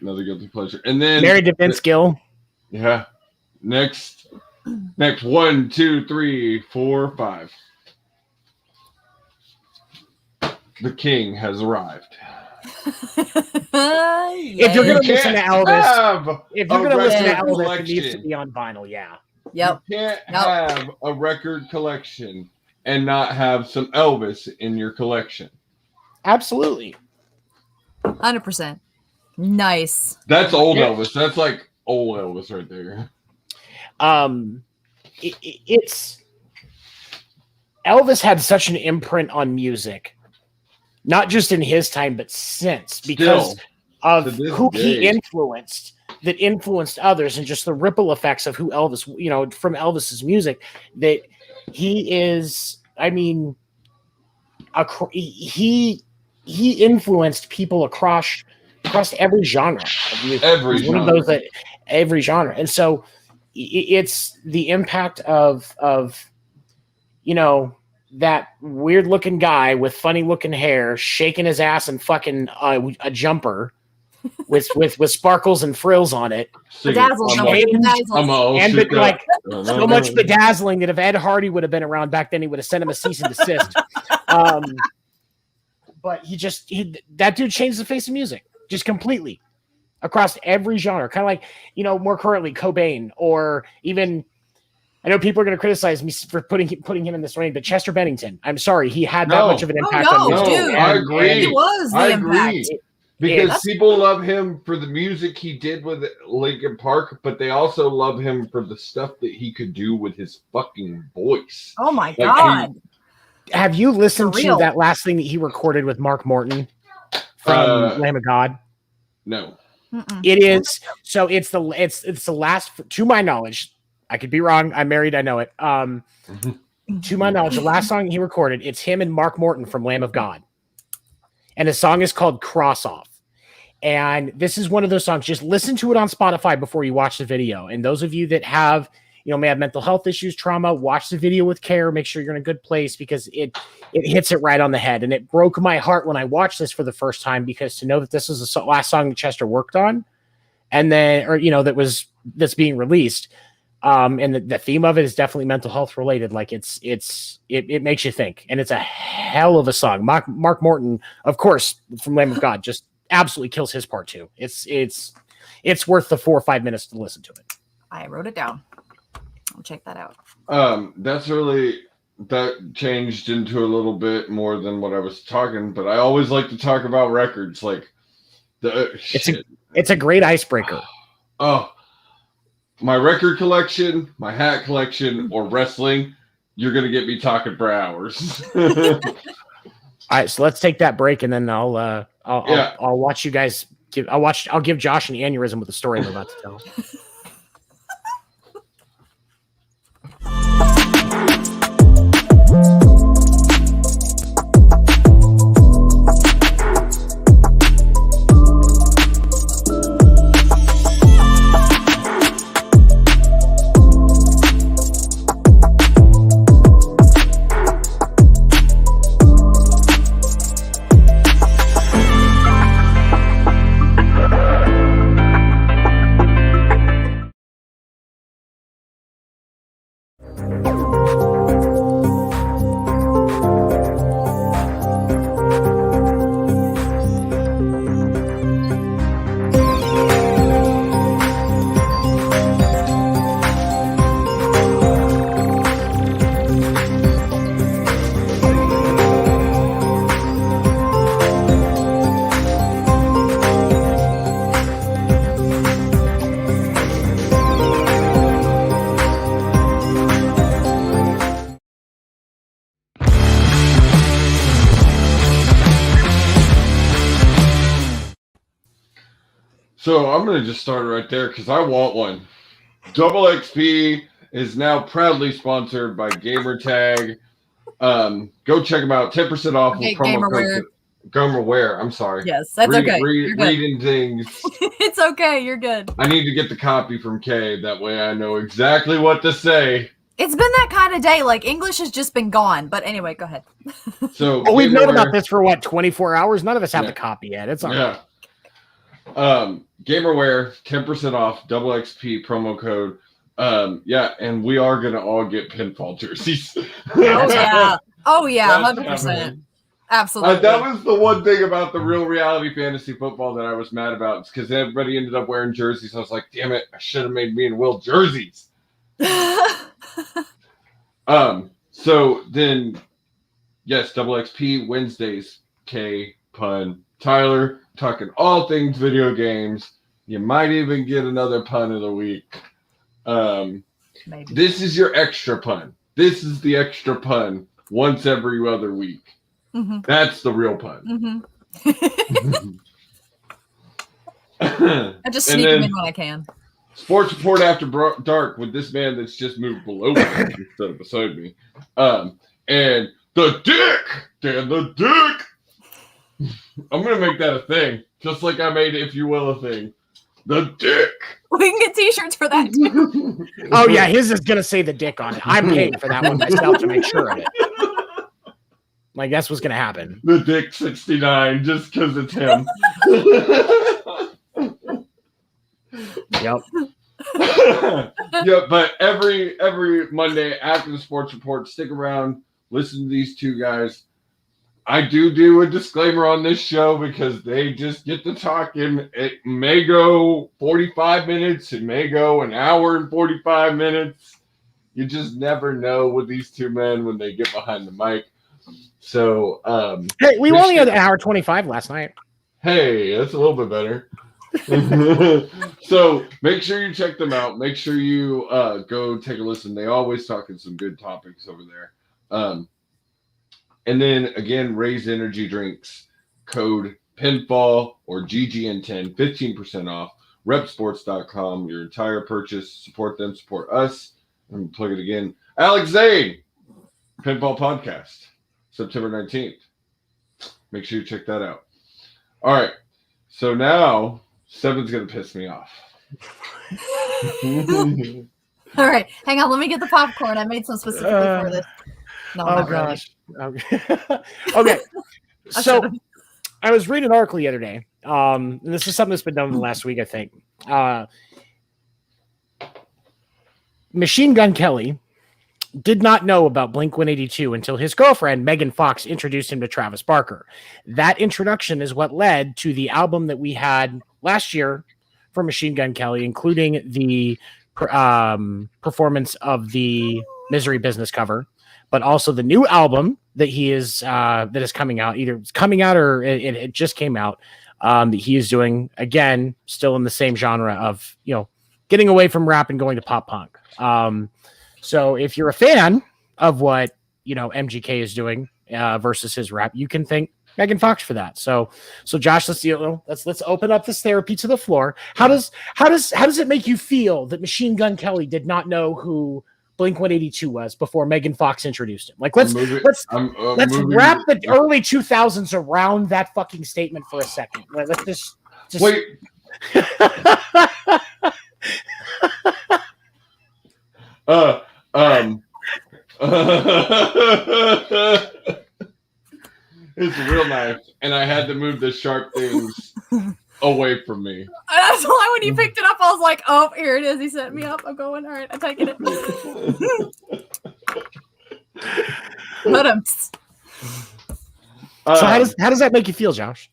Another guilty pleasure. And then Married to Vince Gill. Yeah. Next 1, 2, 3, 4, 5. The king has arrived. If you're gonna listen to Elvis, it needs to be on vinyl. Yeah. Yep. You can't have a record collection and not have some Elvis in your collection. Absolutely. 100%. Nice. That's old Elvis. That's like old Elvis right there. It's Elvis had such an imprint on music, not just in his time, but since, because of who he influenced, that influenced others, and just the ripple effects of who Elvis, from Elvis's music, that he is, I mean, he influenced people across every genre of music. Every genre. And so it's the impact of that weird looking guy with funny looking hair shaking his ass and fucking a jumper with sparkles and frills on it. So much bedazzling that if Ed Hardy would have been around back then, he would have sent him a cease and desist. But that dude changed the face of music just completely across every genre. Kind of like, more currently Cobain, or even, I know people are going to criticize me for putting him in this range, but Chester Bennington. I'm sorry, he had that much of an impact on music. Dude. I agree. He was the impact. Because people love him for the music he did with Linkin Park, but they also love him for the stuff that he could do with his fucking voice. Oh my God. Have you listened to that last thing that he recorded with Mark Morton from Lamb of God? No. It is. So it's the last, to my knowledge, I could be wrong. I'm married. I know it. To my knowledge, the last song he recorded, it's him and Mark Morton from Lamb of God. And the song is called Cross Off. And this is one of those songs. Just listen to it on Spotify before you watch the video. And those of you that have, may have mental health issues, trauma, watch the video with care. Make sure you're in a good place, because it hits it right on the head. And it broke my heart when I watched this for the first time, because to know that this is the last song that Chester worked on, and then, that's being released. And the theme of it is definitely mental health related. Like it makes you think, and it's a hell of a song. Mark Morton, of course, from Lamb of God, just absolutely kills his part too. It's worth the 4 or 5 minutes to listen to it. I wrote it down. I'll check that out. That changed into a little bit more than what I was talking, but I always like to talk about records. Like it's a great icebreaker. Oh. My record collection, my hat collection, or wrestling, you're going to get me talking for hours. All right, so let's take that break, and then I'll watch you guys I'll give Josh an aneurysm with the story I'm about to tell. So I'm going to just start right there because I want one. Double XP is now proudly sponsored by Gamertag. Go check them out. 10% off. Okay, with promo code Gamerware. I'm sorry. Yes, that's okay. Reading things. It's okay. You're good. I need to get the copy from Kay. That way I know exactly what to say. It's been that kind of day. Like English has just been gone. But anyway, go ahead. So Well, we've known about Gamerware- this for what, 24 hours? None of us have Yeah. the copy yet. It's all right. Yeah. Gamerware, 10% off, double XP promo code. Yeah, and we are gonna all get pinfall jerseys. Oh yeah. Oh yeah. That's 100%. happening. Absolutely. That was the one thing about the real reality fantasy football that I was mad about. It's because everybody ended up wearing jerseys. I was like, damn it, I should have made me and Will jerseys. So then, yes, double XP Wednesdays, K, Pun, Tyler, talking all things video games. You might even get another pun of the week. Maybe. This is your extra pun. This is the extra pun once every other week. Mhm. That's the real pun. Mhm. I just And sneak them then- in when I can. Sports Report After Dark with this man that's just moved below me instead of beside me. And the dick! Dan the dick! I'm going to make that a thing. Just like I made If You Will a thing. The dick! We can get t-shirts for that too. Oh, yeah. His is going to say the dick on it. I'm paying for that one myself to make sure of it. Like, that's what's going to happen. The dick 69, just because it's him. Yep. Yeah, but every Monday after the sports report, stick around, listen to these two guys. I do a disclaimer on this show because they just get to talking. It may go 45 minutes, it may go an hour and 45 minutes. You just never know with these two men when they get behind the mic. So Hey, we only had an hour 25 last night. hey, that's a little bit better. So make sure you check them out. Make sure you go take a listen. They always talking some good topics over there. And then again, Raise Energy Drinks, code Pinfall or GGN10, 15% off. Repsports.com. Your entire purchase. Support them, support us. And plug it again. Alex Zane, Pinfall Podcast, September 19th. Make sure you check that out. All right. So now Seven's gonna piss me off. All right, hang on. Let me get the popcorn. I made some specifically for this. No, Oh, not really. gosh. Okay. I So should've. I was reading an article the other day. And this is something that's been done in the last week, I think. Machine Gun Kelly did not know about Blink-182 until his girlfriend, Megan Fox, introduced him to Travis Barker. That introduction is what led to the album that we had last year for Machine Gun Kelly, including the performance of the Misery Business cover, but also the new album that he is that is coming out. Either it's coming out or it just came out. That he is doing, again, still in the same genre of, you know, getting away from rap and going to pop punk. So if you're a fan of what, you know, MGK is doing versus his rap, you can thank Megan Fox for that. So Josh, let's open up this therapy to the floor. How does it make you feel that Machine Gun Kelly did not know who Blink-182 was before Megan Fox introduced him? Like, let's wrap the early 2000s around that fucking statement for a second. Let's just wait. It's real nice, and I had to move the sharp things away from me. That's why when you picked it up, I was like, "Oh, here it is." He set me up. I'm going. All right, I'm taking it. But so how does that make you feel, Josh?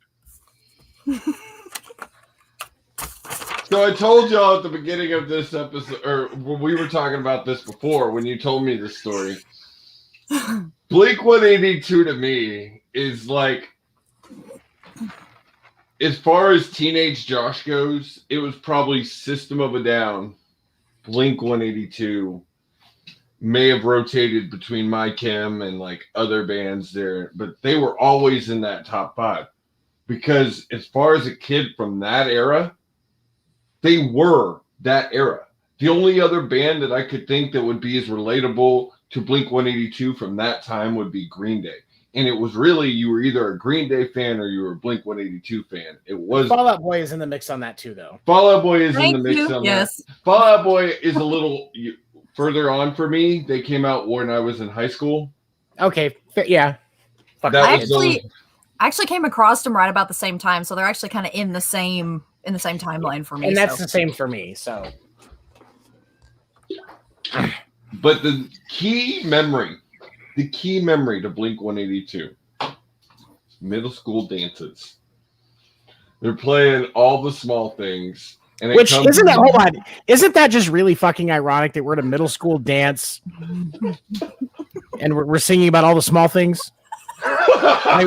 So I told y'all at the beginning of this episode, or when we were talking about this before, when you told me this story, Blink-182 to me is like, as far as teenage Josh goes, it was probably System of a Down. Blink-182 may have rotated between My Chem and like other bands there, but they were always in that top 5. Because as far as a kid from that era, they were that era. The only other band that I could think that would be as relatable to Blink-182 from that time would be Green Day. And it was really, you were either a Green Day fan or you were a Blink-182 fan. It was Fall Out Boy is in the mix on that too, though. Fall Out Boy is Thank in the mix you. on Yes. that. Fall Out Boy is a little further on for me. They came out when I was in high school. Okay, yeah. Fuck That I was the- actually came across them right about the same time, so they're actually kind of in the same timeline for me. and that's so. the same for me. So But the key memory to Blink 182, middle school dances. They're playing all the small things. And it which comes- isn't that, hold on, isn't that just really fucking ironic that we're at a middle school dance and we're singing about all the small things? Like,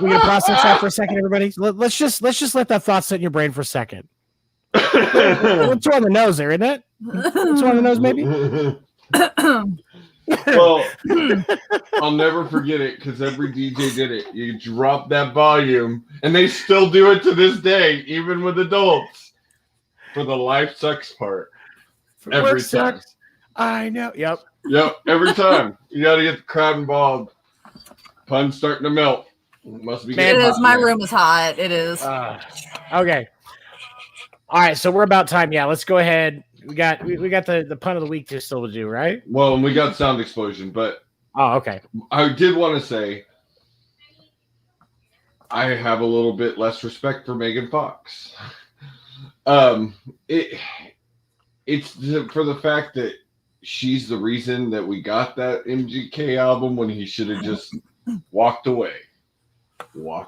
we gonna process that for a second, everybody. Let's just let that thought sit in your brain for a second. What's on the nose there, isn't it? What's on the nose, maybe? Well, I'll never forget it because every DJ did it. You drop that volume, and they still do it to this day, even with adults, for the life sucks part. Every Work time. sucks. I know. Yep. Yep, every time. You got to get the crowd involved. Pun's starting to melt. Must be It getting is. hot My in there. room is hot. It is. Okay. All right. So we're about time. Yeah. Let's go ahead. We got the pun of the week to still to do, right? Well, and we got sound explosion, but Oh, okay. I did want to say I have a little bit less respect for Megan Fox. It's for the fact that she's the reason that we got that MGK album when he should have just walked away. No,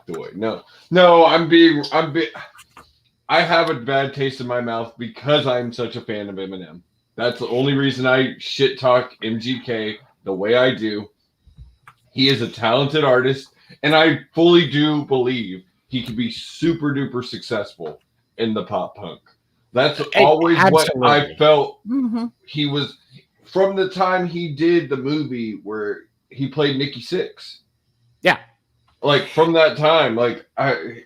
I have a bad taste in my mouth because I'm such a fan of Eminem. That's the only reason I shit talk MGK the way I do. He is a talented artist, and I fully do believe he could be super duper successful in the pop punk. That's always what I Absolutely. felt Mhm. he was from the time he did the movie where he played Nikki Sixx. Yeah. Like from that time, like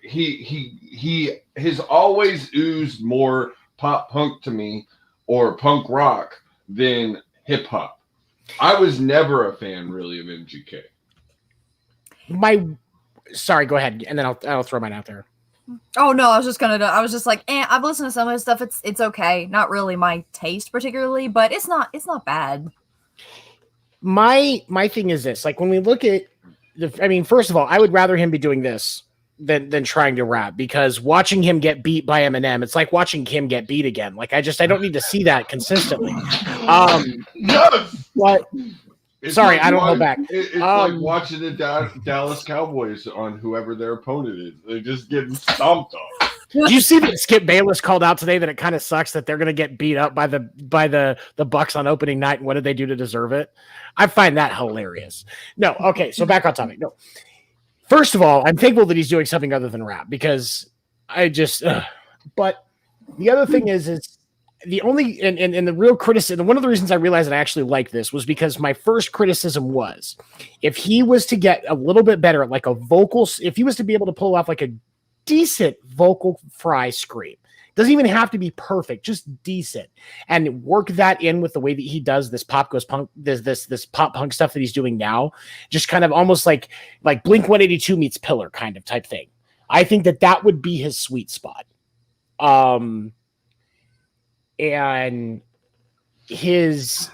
he has always oozed more pop punk to me or punk rock than hip hop. I was never a fan really of MGK. Sorry, go ahead, and then I'll throw mine out there. Oh no, I was just like, I've listened to some of his stuff. It's okay. Not really my taste particularly, but it's not bad. My thing is this: like when we look at first of all, I would rather him be doing this than trying to rap, because watching him get beat by Eminem, it's like watching him get beat again. Like I don't need to see that consistently. Yes! But It's sorry, like I don't hold back. It's like watching the Dallas Cowboys on whoever their opponent is. They're just getting stomped on. Do you see that Skip Bayless called out today that it kind of sucks that they're going to get beat up by the Bucks on opening night, and what did they do to deserve it? I find that hilarious. No, okay, so back on topic. No, first of all, I'm thankful that he's doing something other than rap, because I just. But the other thing is the only and the real criticism. One of the reasons I realized that I actually like this was because my first criticism was if he was to get a little bit better at like a vocal, if he was to be able to pull off like a decent vocal fry scream. Doesn't even have to be perfect, just decent, and work that in with the way that he does this pop goes punk, this pop punk stuff that he's doing now, just kind of almost like Blink 182 meets Pillar kind of type thing. I think that would be his sweet spot. And he's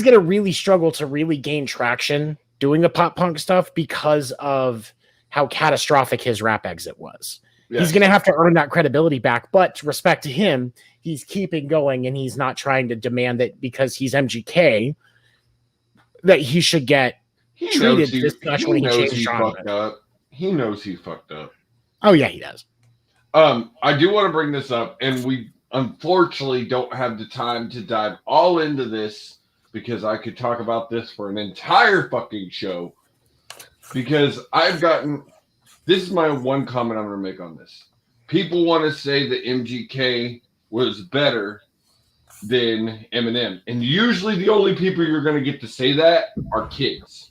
going to really struggle to really gain traction doing the pop punk stuff because of how catastrophic his rap exit was. Yes. He's going to have to earn that credibility back, but respect to him, he's keeping going, and he's not trying to demand that because he's MGK that he should get treated this much when he changed genre. He knows he fucked up. Oh yeah, he does. I do want to bring this up, and we unfortunately don't have the time to dive all into this because I could talk about this for an entire fucking show. Because this is my one comment I'm going to make on this. People want to say that MGK was better than Eminem. And usually the only people you're going to get to say that are kids.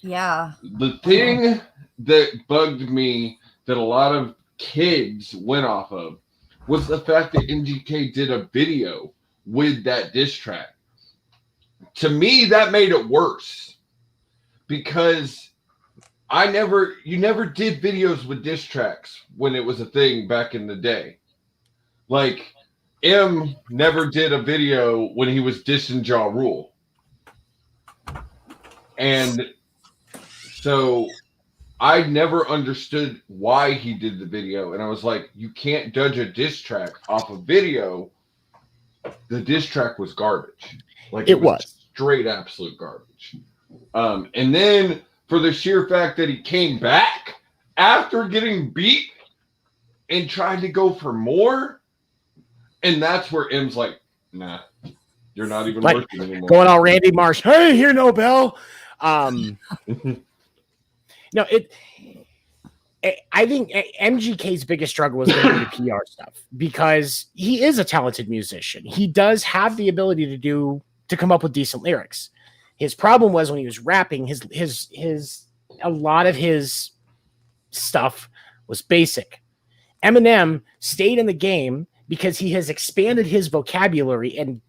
Yeah. The thing that bugged me that a lot of kids went off of was the fact that MGK did a video with that diss track. To me, that made it worse because you never did videos with diss tracks when it was a thing back in the day. Like M never did a video when he was dissing Ja Rule. And so I never understood why he did the video. And I was like, you can't judge a diss track off a video. The diss track was garbage. Like It was. straight absolute garbage. And then for the sheer fact that he came back after getting beat and tried to go for more. And that's where M's like, nah, you're not even Like, working anymore. Going all Randy Marsh. Hey, here, Nobel. No, I think MGK's biggest struggle was going to be the PR stuff because he is a talented musician. He does have the ability to come up with decent lyrics. His problem was when he was rapping, a lot of his stuff was basic. Eminem stayed in the game because he has expanded his vocabulary and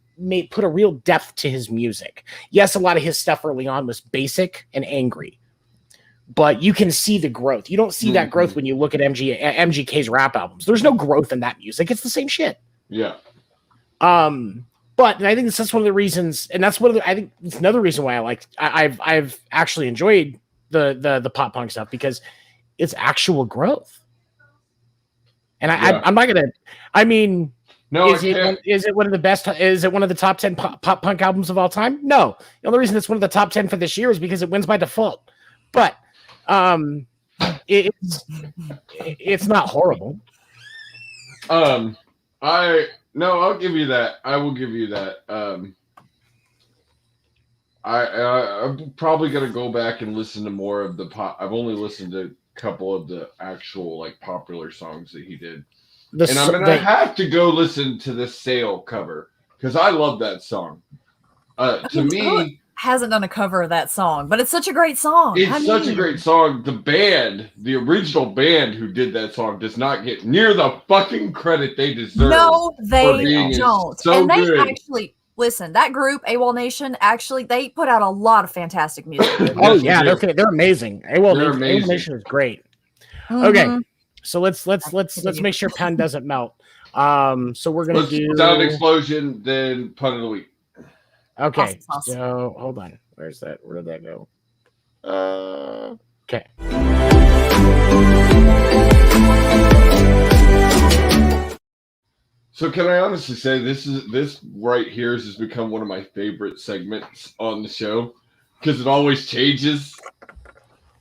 put a real depth to his music. Yes, a lot of his stuff early on was basic and angry, but you can see the growth. You don't see that growth when you look at MGK's rap albums. There's no growth in that music. It's the same shit. Yeah. But I think that's one of the reasons, and that's I think it's another reason why I've actually enjoyed the pop punk stuff because it's actual growth. And I'm not gonna. I mean, no, is it one of the best? Is it one of the top 10 pop punk albums of all time? No. The only reason it's one of the top 10 for this year is because it wins by default. But it's not horrible. I'll give you that. I will give you that. I'm probably gonna go back and listen to more of the pop. I've only listened to a couple of the actual like popular songs that he did, and I'm gonna have to go listen to the Sail cover because I love that song. To me, hasn't done a cover of that song, but it's such a great song. It's such a great song. The original band who did that song does not get near the fucking credit they deserve. No, they don't. So and they good. actually listen. That group, AWOL Nation, actually they put out a lot of fantastic music. Oh yeah, they're amazing. AWOL Nation is great. Mm-hmm. Okay, so let's make sure Pen doesn't melt. So we're gonna do Sound Explosion, then Pun of the Week. Okay, awesome. So hold on. Where's that? Where did that go? Okay. So can I honestly say this right here has become one of my favorite segments on the show because it always changes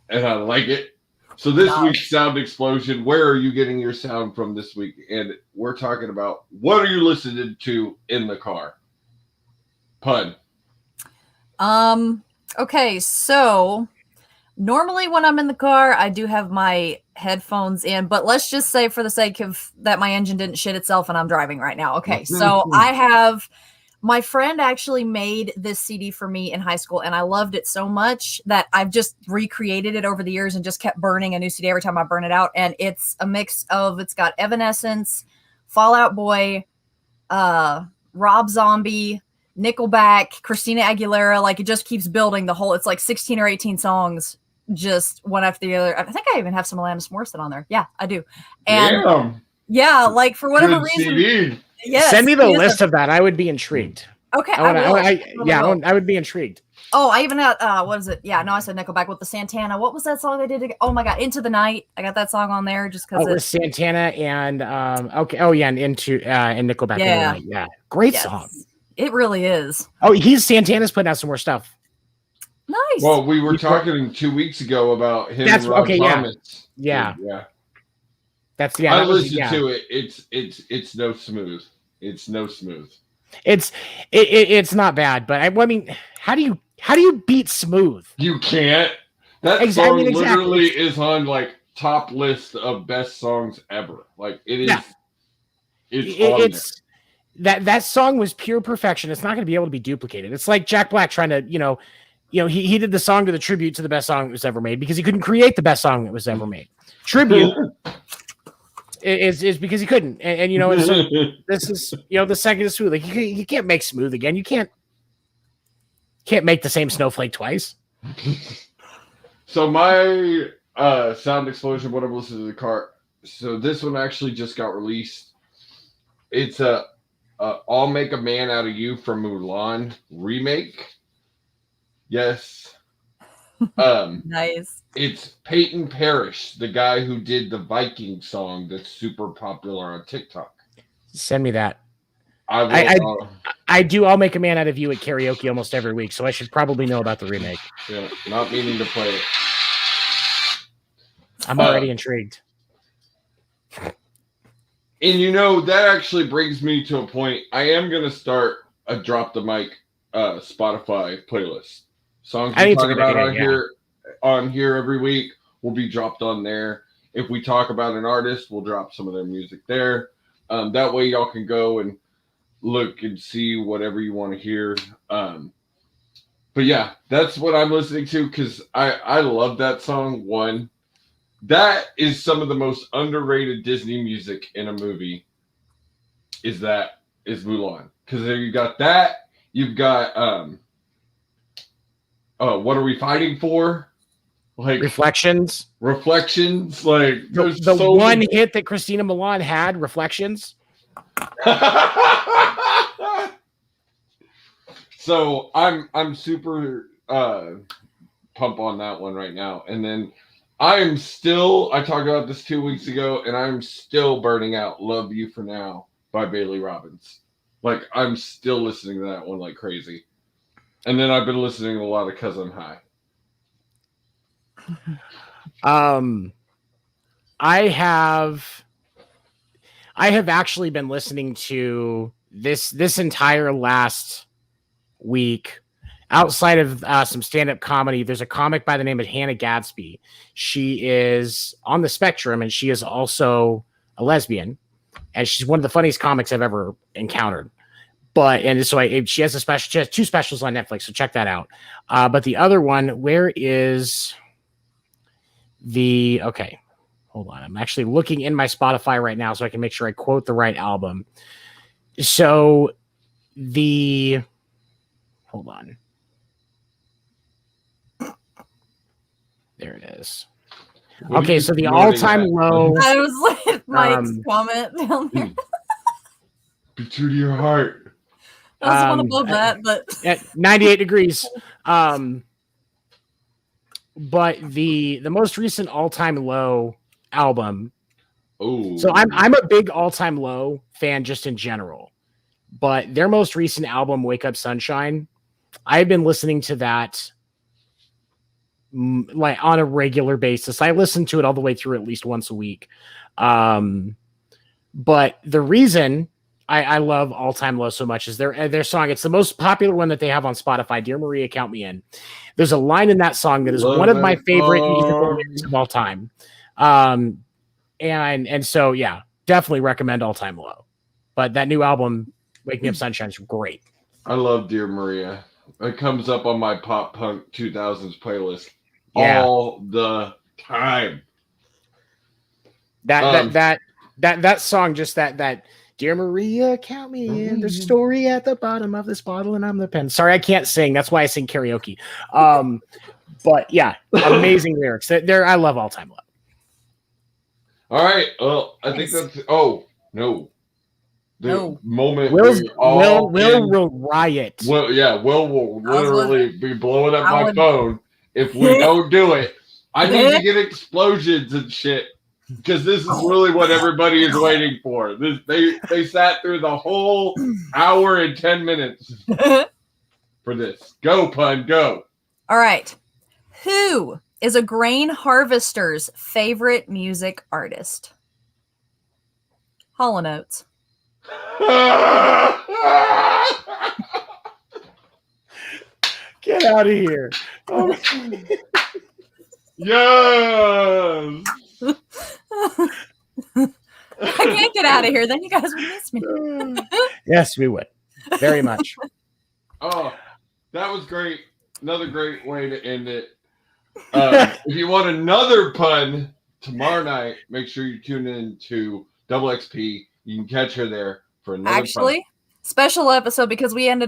and I like it. So this week's Sound Explosion, where are you getting your sound from this week? And we're talking about what are you listening to in the car? Pun. Okay, so normally when I'm in the car, I do have my headphones in, but let's just say for the sake of that my engine didn't shit itself and I'm driving right now. Okay, so I have my friend actually made this CD for me in high school and I loved it so much that I've just recreated it over the years and just kept burning a new CD every time I burn it out. And it's a mix of, it's got Evanescence, Fall Out Boy, Rob Zombie, Nickelback, Christina Aguilera. Like it just keeps building the whole, it's like 16 or 18 songs just one after the other. I think I even have some Alanis Morissette on there. Yeah, I do. And yeah, like for whatever reason. Yes, send me the list of that. I would be intrigued. Okay. I would be intrigued. Oh, I even had what is it? Yeah, no, I said Nickelback with the Santana. What was that song they did? Oh my god, Into the Night. I got that song on there just because it's Santana and okay. Oh yeah, and Nickelback. Yeah, yeah, great song. It really is. Oh, Santana's putting out some more stuff. Nice. Well, we were talking 2 weeks ago about him and Rob Thomas. Yeah. That's I listened to it. It's no smooth. It's no smooth. It's not bad, but I mean, how do you beat smooth? You can't. That song literally is on like top list of best songs ever. Like it is. Yeah. It's that song was pure perfection. It's not going to be able to be duplicated. It's like Jack Black trying to he did the song to the tribute to the best song that was ever made because he couldn't create the best song that was ever made. Tribute. Is because he couldn't, and so this is the second is smooth. Like you can't make smooth again. You can't make the same snowflake twice. So my Sound Explosion, what I'm listening to the car. So this one actually just got released. It's I'll Make a Man Out of You from Mulan remake. Yes. Nice. It's Peyton Parrish, the guy who did the Viking song that's super popular on TikTok. Send me that. I will. I do. I'll Make a Man Out of You at karaoke almost every week, so I should probably know about the remake. Yeah, not meaning to play it. I'm already intrigued. And you know, that actually brings me to a point. I am going to start a Drop the Mic Spotify playlist. Songs we talk about on here every week will be dropped on there. If we talk about an artist, we'll drop some of their music there. That way y'all can go and look and see whatever you want to hear. But yeah, that's what I'm listening to because I love that song. One, that is some of the most underrated Disney music in a movie. Is Mulan, because there you got that. You've got What Are We Fighting For? Like Reflections. Like The one hit that Christina Milian had, Reflections. So I'm super pump on that one right now. And then I talked about this 2 weeks ago, and I'm still burning out Love You For Now by Bailey Robbins. Like, I'm still listening to that one like crazy. And then I've been listening to a lot of 'Cause I'm High. I have actually been listening to this entire last week. Outside of some stand-up comedy, there's a comic by the name of Hannah Gadsby. She is on the spectrum, and she is also a lesbian, and she's one of the funniest comics I've ever encountered. She has she has 2 specials on Netflix, so check that out. But the other one, where is the? Okay, hold on. I'm actually looking in my Spotify right now so I can make sure I quote the right album. So hold on. There it is. Okay, so the all-time low. I was like Mike's comment down there. Be true to your heart. That was the one above that, but at 98 degrees. But the most recent all-time low album. Oh, so I'm a big all-time low fan just in general. But their most recent album, Wake Up Sunshine, I've been listening to that like on a regular basis. I listen to it all the way through at least once a week. But the reason I love All Time Low so much is their song. It's the most popular one that they have on Spotify. Dear Maria, Count Me In. There's a line in that song that is one of my favorite musical lyrics of all time. And so, yeah, definitely recommend All Time Low. But that new album, Wake Me Up Sunshine, is great. I love Dear Maria. It comes up on my pop punk 2000s playlist all the time. That song, just that Dear Maria, count me in. There's a story at the bottom of this bottle, and I'm the pen. Sorry, I can't sing. That's why I sing karaoke. But yeah, amazing lyrics. I love All Time Low. All right. Well, I think that's. Oh no. The moment Will riot. Well, yeah, will literally be blowing up my phone if we don't do it. I need to get explosions and shit because this is really what everybody is waiting for. They sat through the whole hour and 10 minutes for this. Go, Pun, go. All right. Who is a grain harvester's favorite music artist? Hall & Oates. Get out of here. Oh. Yes. I can't get out of here. Then you guys would miss me. Yes, we would. Very much. Oh, that was great. Another great way to end it. If you want another pun tomorrow night, make sure you tune in to Double XP. You can catch her there for another pun. Special episode because we had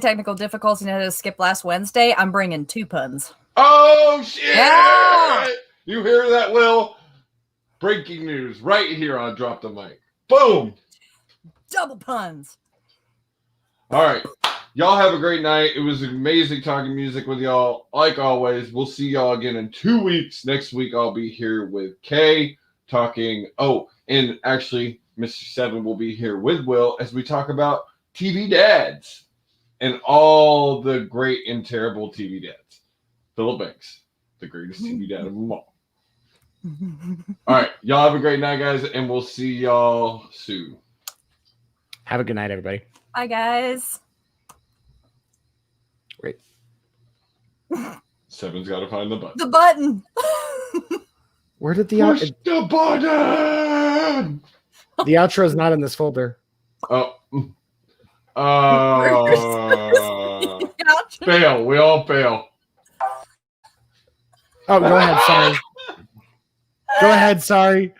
technical difficulties and had to skip last Wednesday. I'm bringing 2 puns. Oh, shit! Yeah! You hear that, Will? Breaking news right here on Drop the Mic. Boom! Double puns. All right. Y'all have a great night. It was amazing talking music with y'all. Like always, we'll see y'all again in 2 weeks. Next week, I'll be here with Kay talking. Oh, and actually, Mr. Seven will be here with Will as we talk about TV dads and all the great and terrible TV dads. Philip Banks, the greatest TV dad of them all. All right. Y'all have a great night, guys, and we'll see y'all soon. Have a good night, everybody. Bye, guys. Great. Seven's got to find the button. The button. Where did the Push the button. the outro is not in this folder? Oh. Fail. We all fail. Oh, go ahead. Sorry. Go ahead. Sorry.